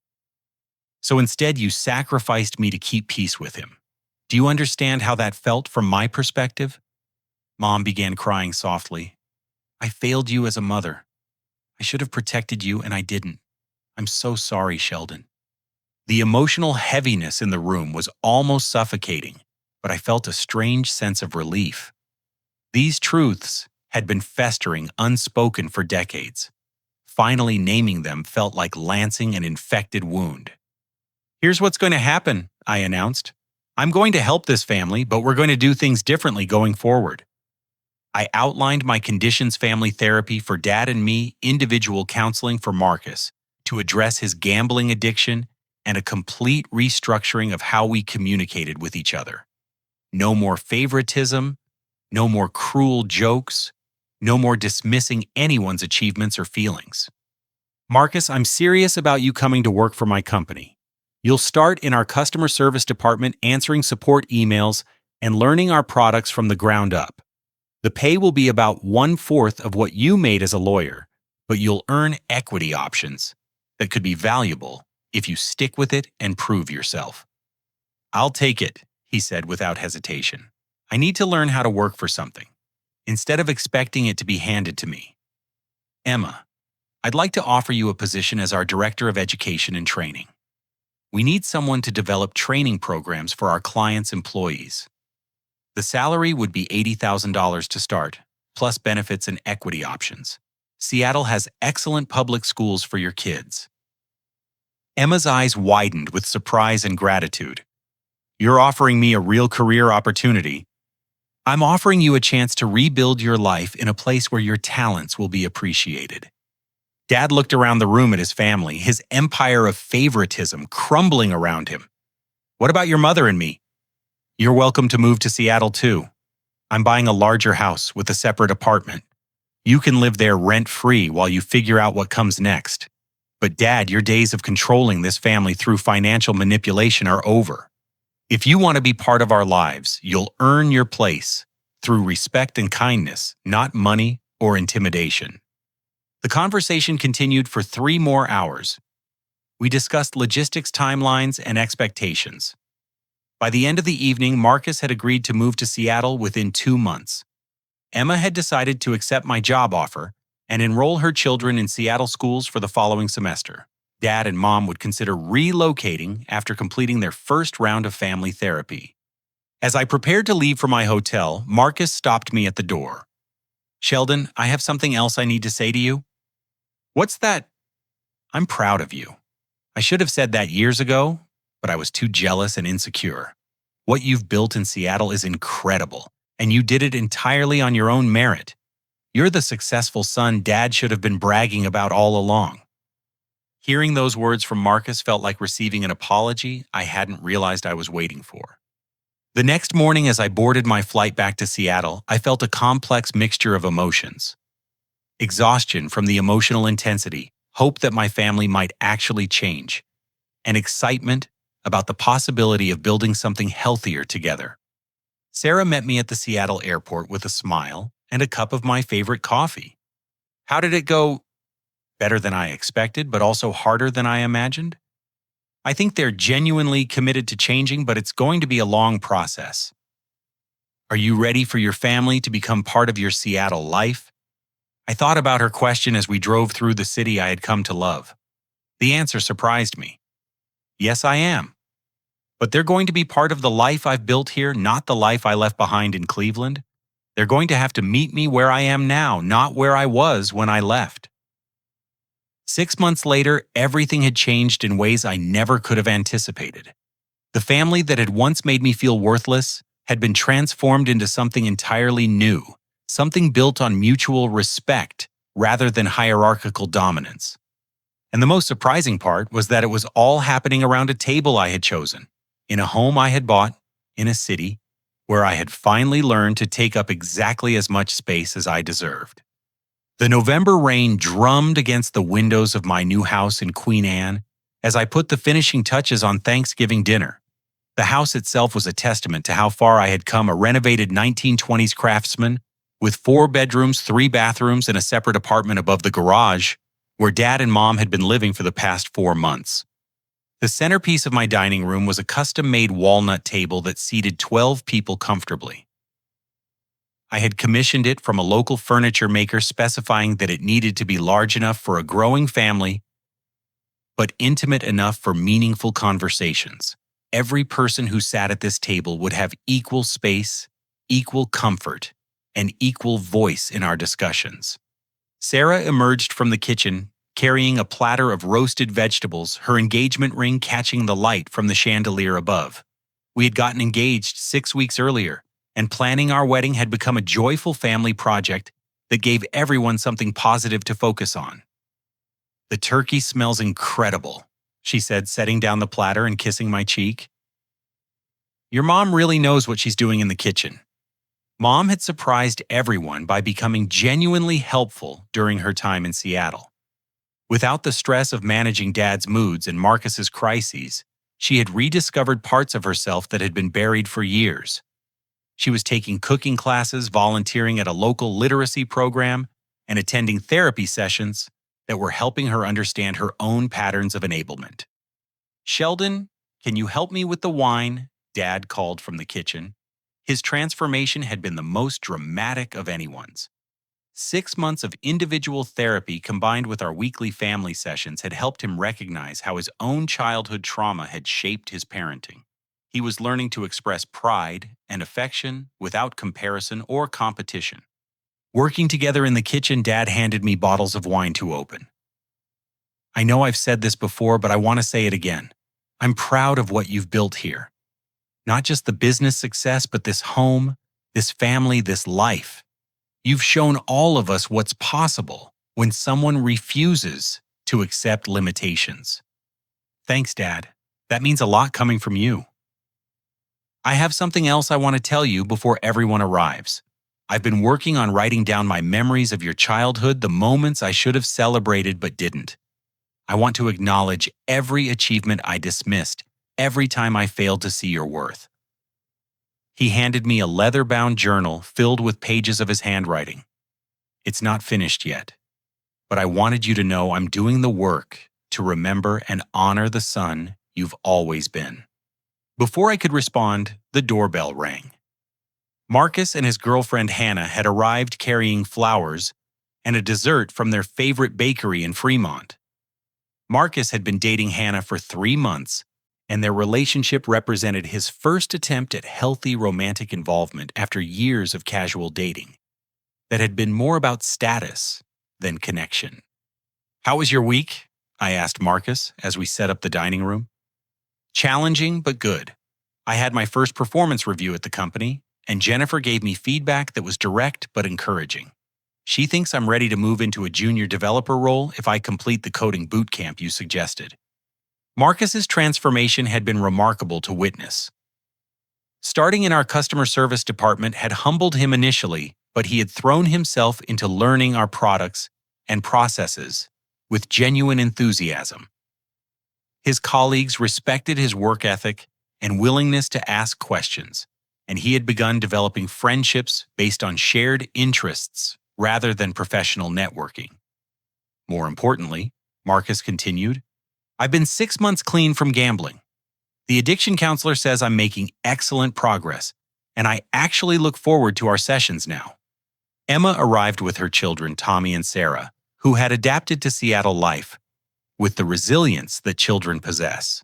[SPEAKER 1] So instead, you sacrificed me to keep peace with him. Do you understand how that felt from my perspective? Mom began crying softly. I failed you as a mother. I should have protected you and I didn't. I'm so sorry, Sheldon. The emotional heaviness in the room was almost suffocating, but I felt a strange sense of relief. These truths had been festering unspoken for decades. Finally naming them felt like lancing an infected wound. Here's what's going to happen, I announced. I'm going to help this family, but we're going to do things differently going forward. I outlined my conditions family therapy for Dad and me, individual counseling for Marcus to address his gambling addiction, and a complete restructuring of how we communicated with each other. No more favoritism, no more cruel jokes, no more dismissing anyone's achievements or feelings. Marcus, I'm serious about you coming to work for my company. You'll start in our customer service department answering support emails and learning our products from the ground up. The pay will be about 1/4 of what you made as a lawyer, but you'll earn equity options that could be valuable if you stick with it and prove yourself. I'll take it, he said without hesitation. I need to learn how to work for something, instead of expecting it to be handed to me. Emma, I'd like to offer you a position as our Director of Education and Training. We need someone to develop training programs for our clients' employees. The salary would be $80,000 to start, plus benefits and equity options. Seattle has excellent public schools for your kids. Emma's eyes widened with surprise and gratitude. You're offering me a real career opportunity. I'm offering you a chance to rebuild your life in a place where your talents will be appreciated. Dad looked around the room at his family, his empire of favoritism crumbling around him. What about your mother and me? You're welcome to move to Seattle too. I'm buying a larger house with a separate apartment. You can live there rent-free while you figure out what comes next. But Dad, your days of controlling this family through financial manipulation are over. If you want to be part of our lives, you'll earn your place through respect and kindness, not money or intimidation. The conversation continued for 3 more hours. We discussed logistics timelines and expectations. By the end of the evening, Marcus had agreed to move to Seattle within 2 months. Emma had decided to accept my job offer and enroll her children in Seattle schools for the following semester. Dad and Mom would consider relocating after completing their first round of family therapy. As I prepared to leave for my hotel, Marcus stopped me at the door. Sheldon, I have something else I need to say to you. What's that? I'm proud of you. I should have said that years ago, but I was too jealous and insecure. What you've built in Seattle is incredible, and you did it entirely on your own merit. You're the successful son Dad should have been bragging about all along. Hearing those words from Marcus felt like receiving an apology I hadn't realized I was waiting for. The next morning, as I boarded my flight back to Seattle, I felt a complex mixture of emotions. Exhaustion from the emotional intensity, hope that my family might actually change, and excitement about the possibility of building something healthier together. Sarah met me at the Seattle airport with a smile and a cup of my favorite coffee. How did it go? Better than I expected, but also harder than I imagined? I think they're genuinely committed to changing, but it's going to be a long process. Are you ready for your family to become part of your Seattle life? I thought about her question as we drove through the city I had come to love. The answer surprised me. Yes, I am. But they're going to be part of the life I've built here, not the life I left behind in Cleveland. They're going to have to meet me where I am now, not where I was when I left. 6 months later, everything had changed in ways I never could have anticipated. The family that had once made me feel worthless had been transformed into something entirely new, something built on mutual respect rather than hierarchical dominance. And the most surprising part was that it was all happening around a table I had chosen, in a home I had bought, in a city where I had finally learned to take up exactly as much space as I deserved. The November rain drummed against the windows of my new house in Queen Anne as I put the finishing touches on Thanksgiving dinner. The house itself was a testament to how far I had come, a renovated 1920s craftsman with 4 bedrooms, 3 bathrooms, and a separate apartment above the garage where Dad and Mom had been living for the past 4 months. The centerpiece of my dining room was a custom-made walnut table that seated 12 people comfortably. I had commissioned it from a local furniture maker, specifying that it needed to be large enough for a growing family, but intimate enough for meaningful conversations. Every person who sat at this table would have equal space, equal comfort, and equal voice in our discussions. Sarah emerged from the kitchen carrying a platter of roasted vegetables, her engagement ring catching the light from the chandelier above. We had gotten engaged 6 weeks earlier, and planning our wedding had become a joyful family project that gave everyone something positive to focus on. "The turkey smells incredible," she said, setting down the platter and kissing my cheek. "Your mom really knows what she's doing in the kitchen." Mom had surprised everyone by becoming genuinely helpful during her time in Seattle. Without the stress of managing Dad's moods and Marcus's crises, she had rediscovered parts of herself that had been buried for years. She was taking cooking classes, volunteering at a local literacy program, and attending therapy sessions that were helping her understand her own patterns of enablement. "Sheldon, can you help me with the wine?" Dad called from the kitchen. His transformation had been the most dramatic of anyone's. 6 months of individual therapy combined with our weekly family sessions had helped him recognize how his own childhood trauma had shaped his parenting. He was learning to express pride and affection without comparison or competition. Working together in the kitchen, Dad handed me bottles of wine to open. "I know I've said this before, but I want to say it again. I'm proud of what you've built here. Not just the business success, but this home, this family, this life. You've shown all of us what's possible when someone refuses to accept limitations." "Thanks, Dad. That means a lot coming from you." "I have something else I want to tell you before everyone arrives. I've been working on writing down my memories of your childhood, the moments I should have celebrated but didn't. I want to acknowledge every achievement I dismissed, every time I failed to see your worth." He handed me a leather-bound journal filled with pages of his handwriting. "It's not finished yet, but I wanted you to know I'm doing the work to remember and honor the son you've always been." Before I could respond, the doorbell rang. Marcus and his girlfriend Hannah had arrived carrying flowers and a dessert from their favorite bakery in Fremont. Marcus had been dating Hannah for 3 months, and their relationship represented his first attempt at healthy romantic involvement after years of casual dating that had been more about status than connection. "How was your week?" I asked Marcus as we set up the dining room. "Challenging, but good. I had my first performance review at the company, and Jennifer gave me feedback that was direct but encouraging. She thinks I'm ready to move into a junior developer role if I complete the coding boot camp you suggested." Marcus's transformation had been remarkable to witness. Starting in our customer service department had humbled him initially, but he had thrown himself into learning our products and processes with genuine enthusiasm. His colleagues respected his work ethic and willingness to ask questions, and he had begun developing friendships based on shared interests rather than professional networking. More importantly, Marcus continued, "I've been 6 months clean from gambling. The addiction counselor says I'm making excellent progress, and I actually look forward to our sessions now." Emma arrived with her children, Tommy and Sarah, who had adapted to Seattle life with the resilience that children possess.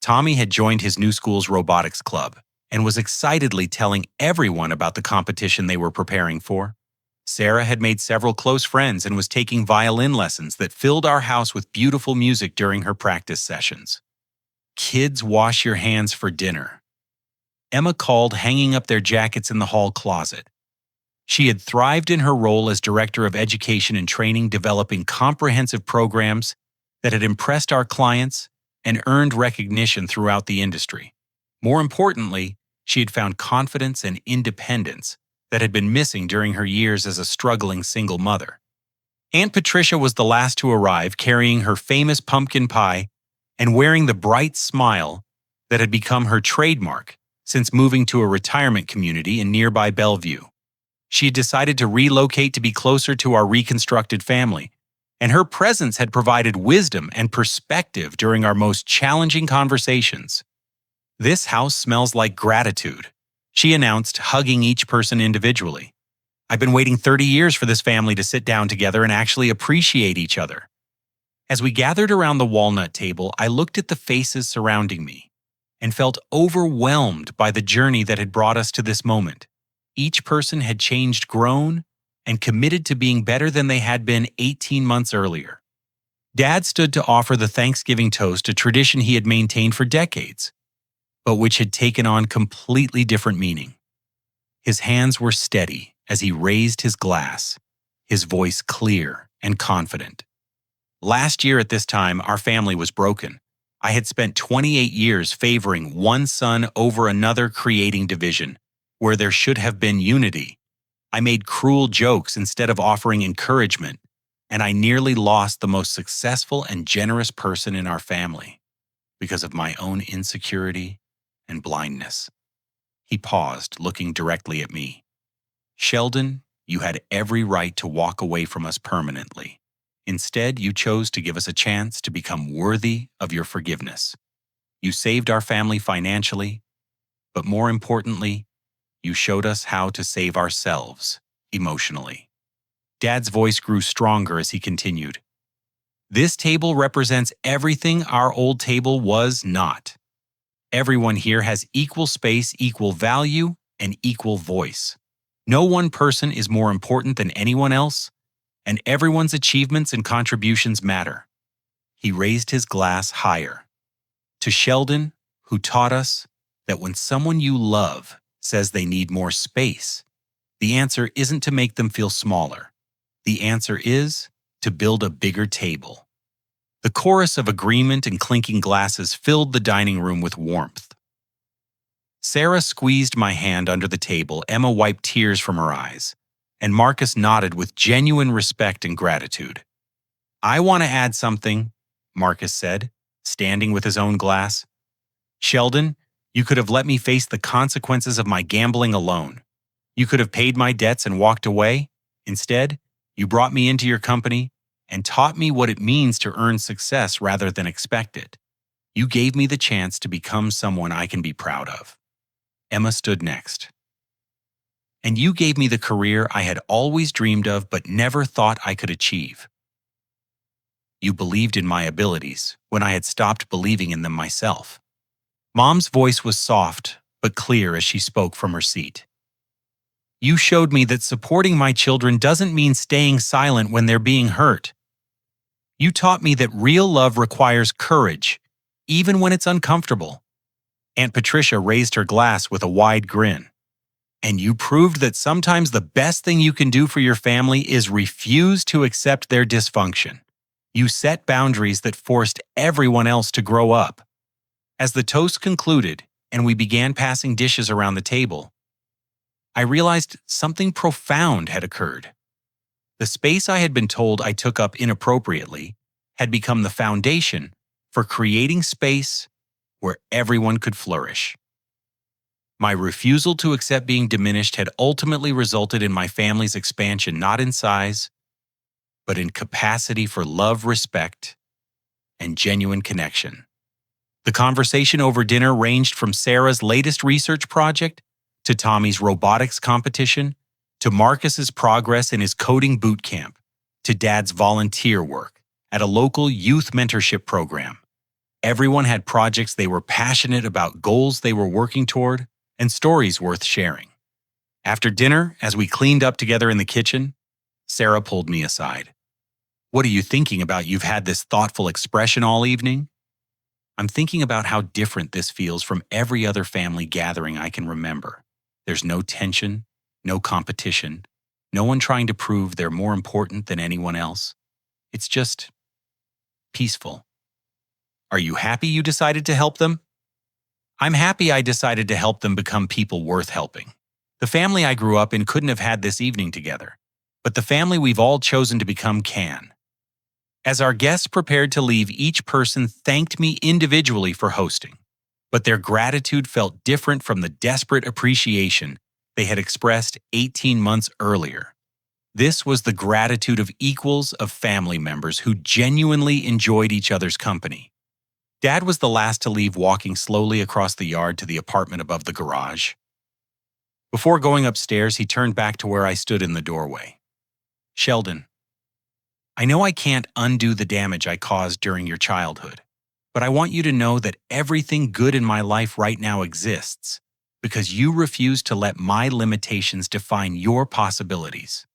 [SPEAKER 1] Tommy had joined his new school's robotics club and was excitedly telling everyone about the competition they were preparing for. Sarah had made several close friends and was taking violin lessons that filled our house with beautiful music during her practice sessions. "Kids, wash your hands for dinner," Emma called, hanging up their jackets in the hall closet. She had thrived in her role as Director of Education and Training, developing comprehensive programs that had impressed our clients and earned recognition throughout the industry. More importantly, she had found confidence and independence that had been missing during her years as a struggling single mother. Aunt Patricia was the last to arrive, carrying her famous pumpkin pie and wearing the bright smile that had become her trademark since moving to a retirement community in nearby Bellevue. She had decided to relocate to be closer to our reconstructed family, and her presence had provided wisdom and perspective during our most challenging conversations. "This house smells like gratitude," she announced, hugging each person individually. "I've been waiting 30 years for this family to sit down together and actually appreciate each other." As we gathered around the walnut table, I looked at the faces surrounding me and felt overwhelmed by the journey that had brought us to this moment. Each person had changed, grown, and committed to being better than they had been 18 months earlier. Dad stood to offer the Thanksgiving toast, a tradition he had maintained for decades, but which had taken on completely different meaning. His hands were steady as he raised his glass, his voice clear and confident. Last year at this time, our family was broken. I had spent 28 years favoring one son over another, creating division where there should have been unity. I made cruel jokes instead of offering encouragement, and I nearly lost the most successful and generous person in our family because of my own insecurity and blindness. He paused, looking directly at me. Sheldon, you had every right to walk away from us permanently. Instead, you chose to give us a chance to become worthy of your forgiveness. You saved our family financially, but more importantly, you showed us how to save ourselves emotionally. Dad's voice grew stronger as he continued. This table represents everything our old table was not. Everyone here has equal space, equal value, and equal voice. No one person is more important than anyone else, and everyone's achievements and contributions matter. He raised his glass higher. To Sheldon, who taught us that when someone you love says they need more space, the answer isn't to make them feel smaller. The answer is to build a bigger table. The chorus of agreement and clinking glasses filled the dining room with warmth. Sarah squeezed my hand under the table, Emma wiped tears from her eyes, and Marcus nodded with genuine respect and gratitude. I want to add something, Marcus said, standing with his own glass. Sheldon, you could have let me face the consequences of my gambling alone. You could have paid my debts and walked away. Instead, you brought me into your company and taught me what it means to earn success rather than expect it. You gave me the chance to become someone I can be proud of. Emma stood next. And you gave me the career I had always dreamed of but never thought I could achieve. You believed in my abilities when I had stopped believing in them myself. Mom's voice was soft but clear as she spoke from her seat. You showed me that supporting my children doesn't mean staying silent when they're being hurt. You taught me that real love requires courage, even when it's uncomfortable. Aunt Patricia raised her glass with a wide grin. And you proved that sometimes the best thing you can do for your family is refuse to accept their dysfunction. You set boundaries that forced everyone else to grow up. As the toast concluded and we began passing dishes around the table, I realized something profound had occurred. The space I had been told I took up inappropriately had become the foundation for creating space where everyone could flourish. My refusal to accept being diminished had ultimately resulted in my family's expansion not in size, but in capacity for love, respect, and genuine connection. The conversation over dinner ranged from Sarah's latest research project to Tommy's robotics competition, to Marcus's progress in his coding boot camp, to Dad's volunteer work at a local youth mentorship program. Everyone had projects they were passionate about, goals they were working toward, and stories worth sharing. After dinner, as we cleaned up together in the kitchen, Sarah pulled me aside. What are you thinking about? You've had this thoughtful expression all evening? I'm thinking about how different this feels from every other family gathering I can remember. There's no tension, no competition, no one trying to prove they're more important than anyone else. It's just peaceful. Are you happy you decided to help them? I'm happy I decided to help them become people worth helping. The family I grew up in couldn't have had this evening together, but the family we've all chosen to become can. As our guests prepared to leave, each person thanked me individually for hosting, but their gratitude felt different from the desperate appreciation they had expressed 18 months earlier. This was the gratitude of equals, of family members who genuinely enjoyed each other's company. Dad was the last to leave, walking slowly across the yard to the apartment above the garage. Before going upstairs, he turned back to where I stood in the doorway. Sheldon, I know I can't undo the damage I caused during your childhood, but I want you to know that everything good in my life right now exists because you refuse to let my limitations define your possibilities.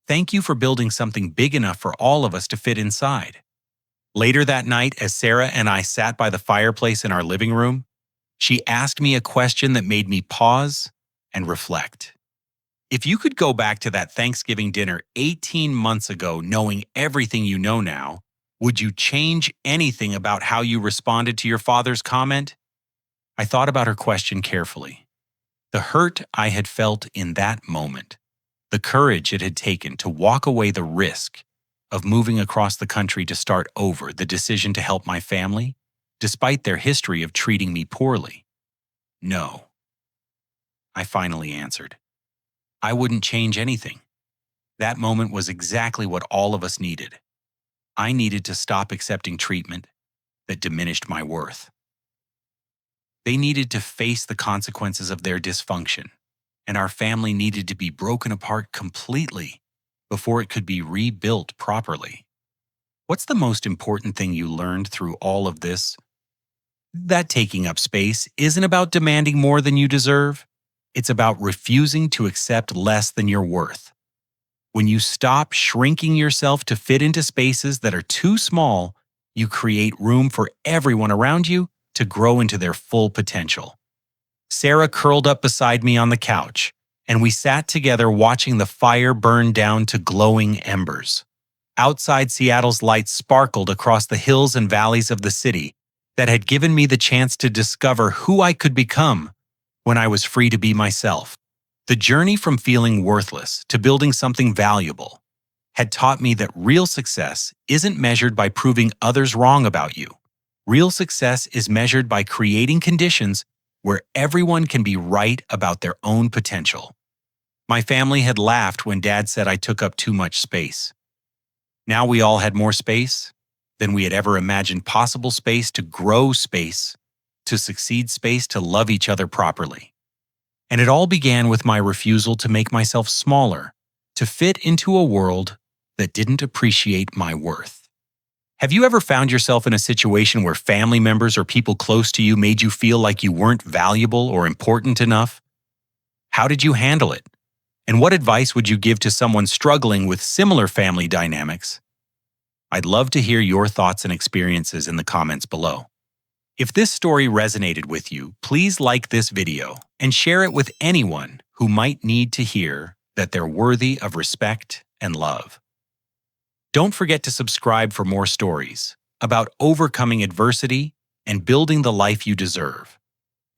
[SPEAKER 1] Thank you for building something big enough for all of us to fit inside. Later that night, as Sarah and I sat by the fireplace in our living room, she asked me a question that made me pause and reflect. If you could go back to that Thanksgiving dinner 18 months ago, knowing everything you know now, would you change anything about how you responded to your father's comment? I thought about her question carefully. The hurt I had felt in that moment, the courage it had taken to walk away, the risk of moving across the country to start over, the decision to help my family, despite their history of treating me poorly. No, I finally answered. I wouldn't change anything. That moment was exactly what all of us needed. I needed to stop accepting treatment that diminished my worth. They needed to face the consequences of their dysfunction, and our family needed to be broken apart completely before it could be rebuilt properly. What's the most important thing you learned through all of this? That taking up space isn't about demanding more than you deserve. It's about refusing to accept less than you're worth. When you stop shrinking yourself to fit into spaces that are too small, you create room for everyone around you to grow into their full potential. Sarah curled up beside me on the couch, and we sat together watching the fire burn down to glowing embers. Outside, Seattle's lights sparkled across the hills and valleys of the city that had given me the chance to discover who I could become when I was free to be myself. The journey from feeling worthless to building something valuable had taught me that real success isn't measured by proving others wrong about you. Real success is measured by creating conditions where everyone can be right about their own potential. My family had laughed when Dad said I took up too much space. Now we all had more space than we had ever imagined possible, space to grow, space to succeed, space to love each other properly. And it all began with my refusal to make myself smaller, to fit into a world that didn't appreciate my worth. Have you ever found yourself in a situation where family members or people close to you made you feel like you weren't valuable or important enough? How did you handle it? And what advice would you give to someone struggling with similar family dynamics? I'd love to hear your thoughts and experiences in the comments below. If this story resonated with you, please like this video and share it with anyone who might need to hear that they're worthy of respect and love. Don't forget to subscribe for more stories about overcoming adversity and building the life you deserve,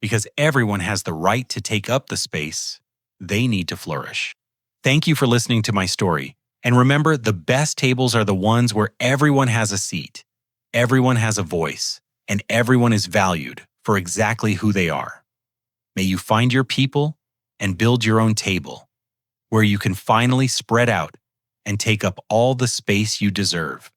[SPEAKER 1] because everyone has the right to take up the space they need to flourish. Thank you for listening to my story. And remember, the best tables are the ones where everyone has a seat, everyone has a voice, and everyone is valued for exactly who they are. May you find your people and build your own table, where you can finally spread out and take up all the space you deserve.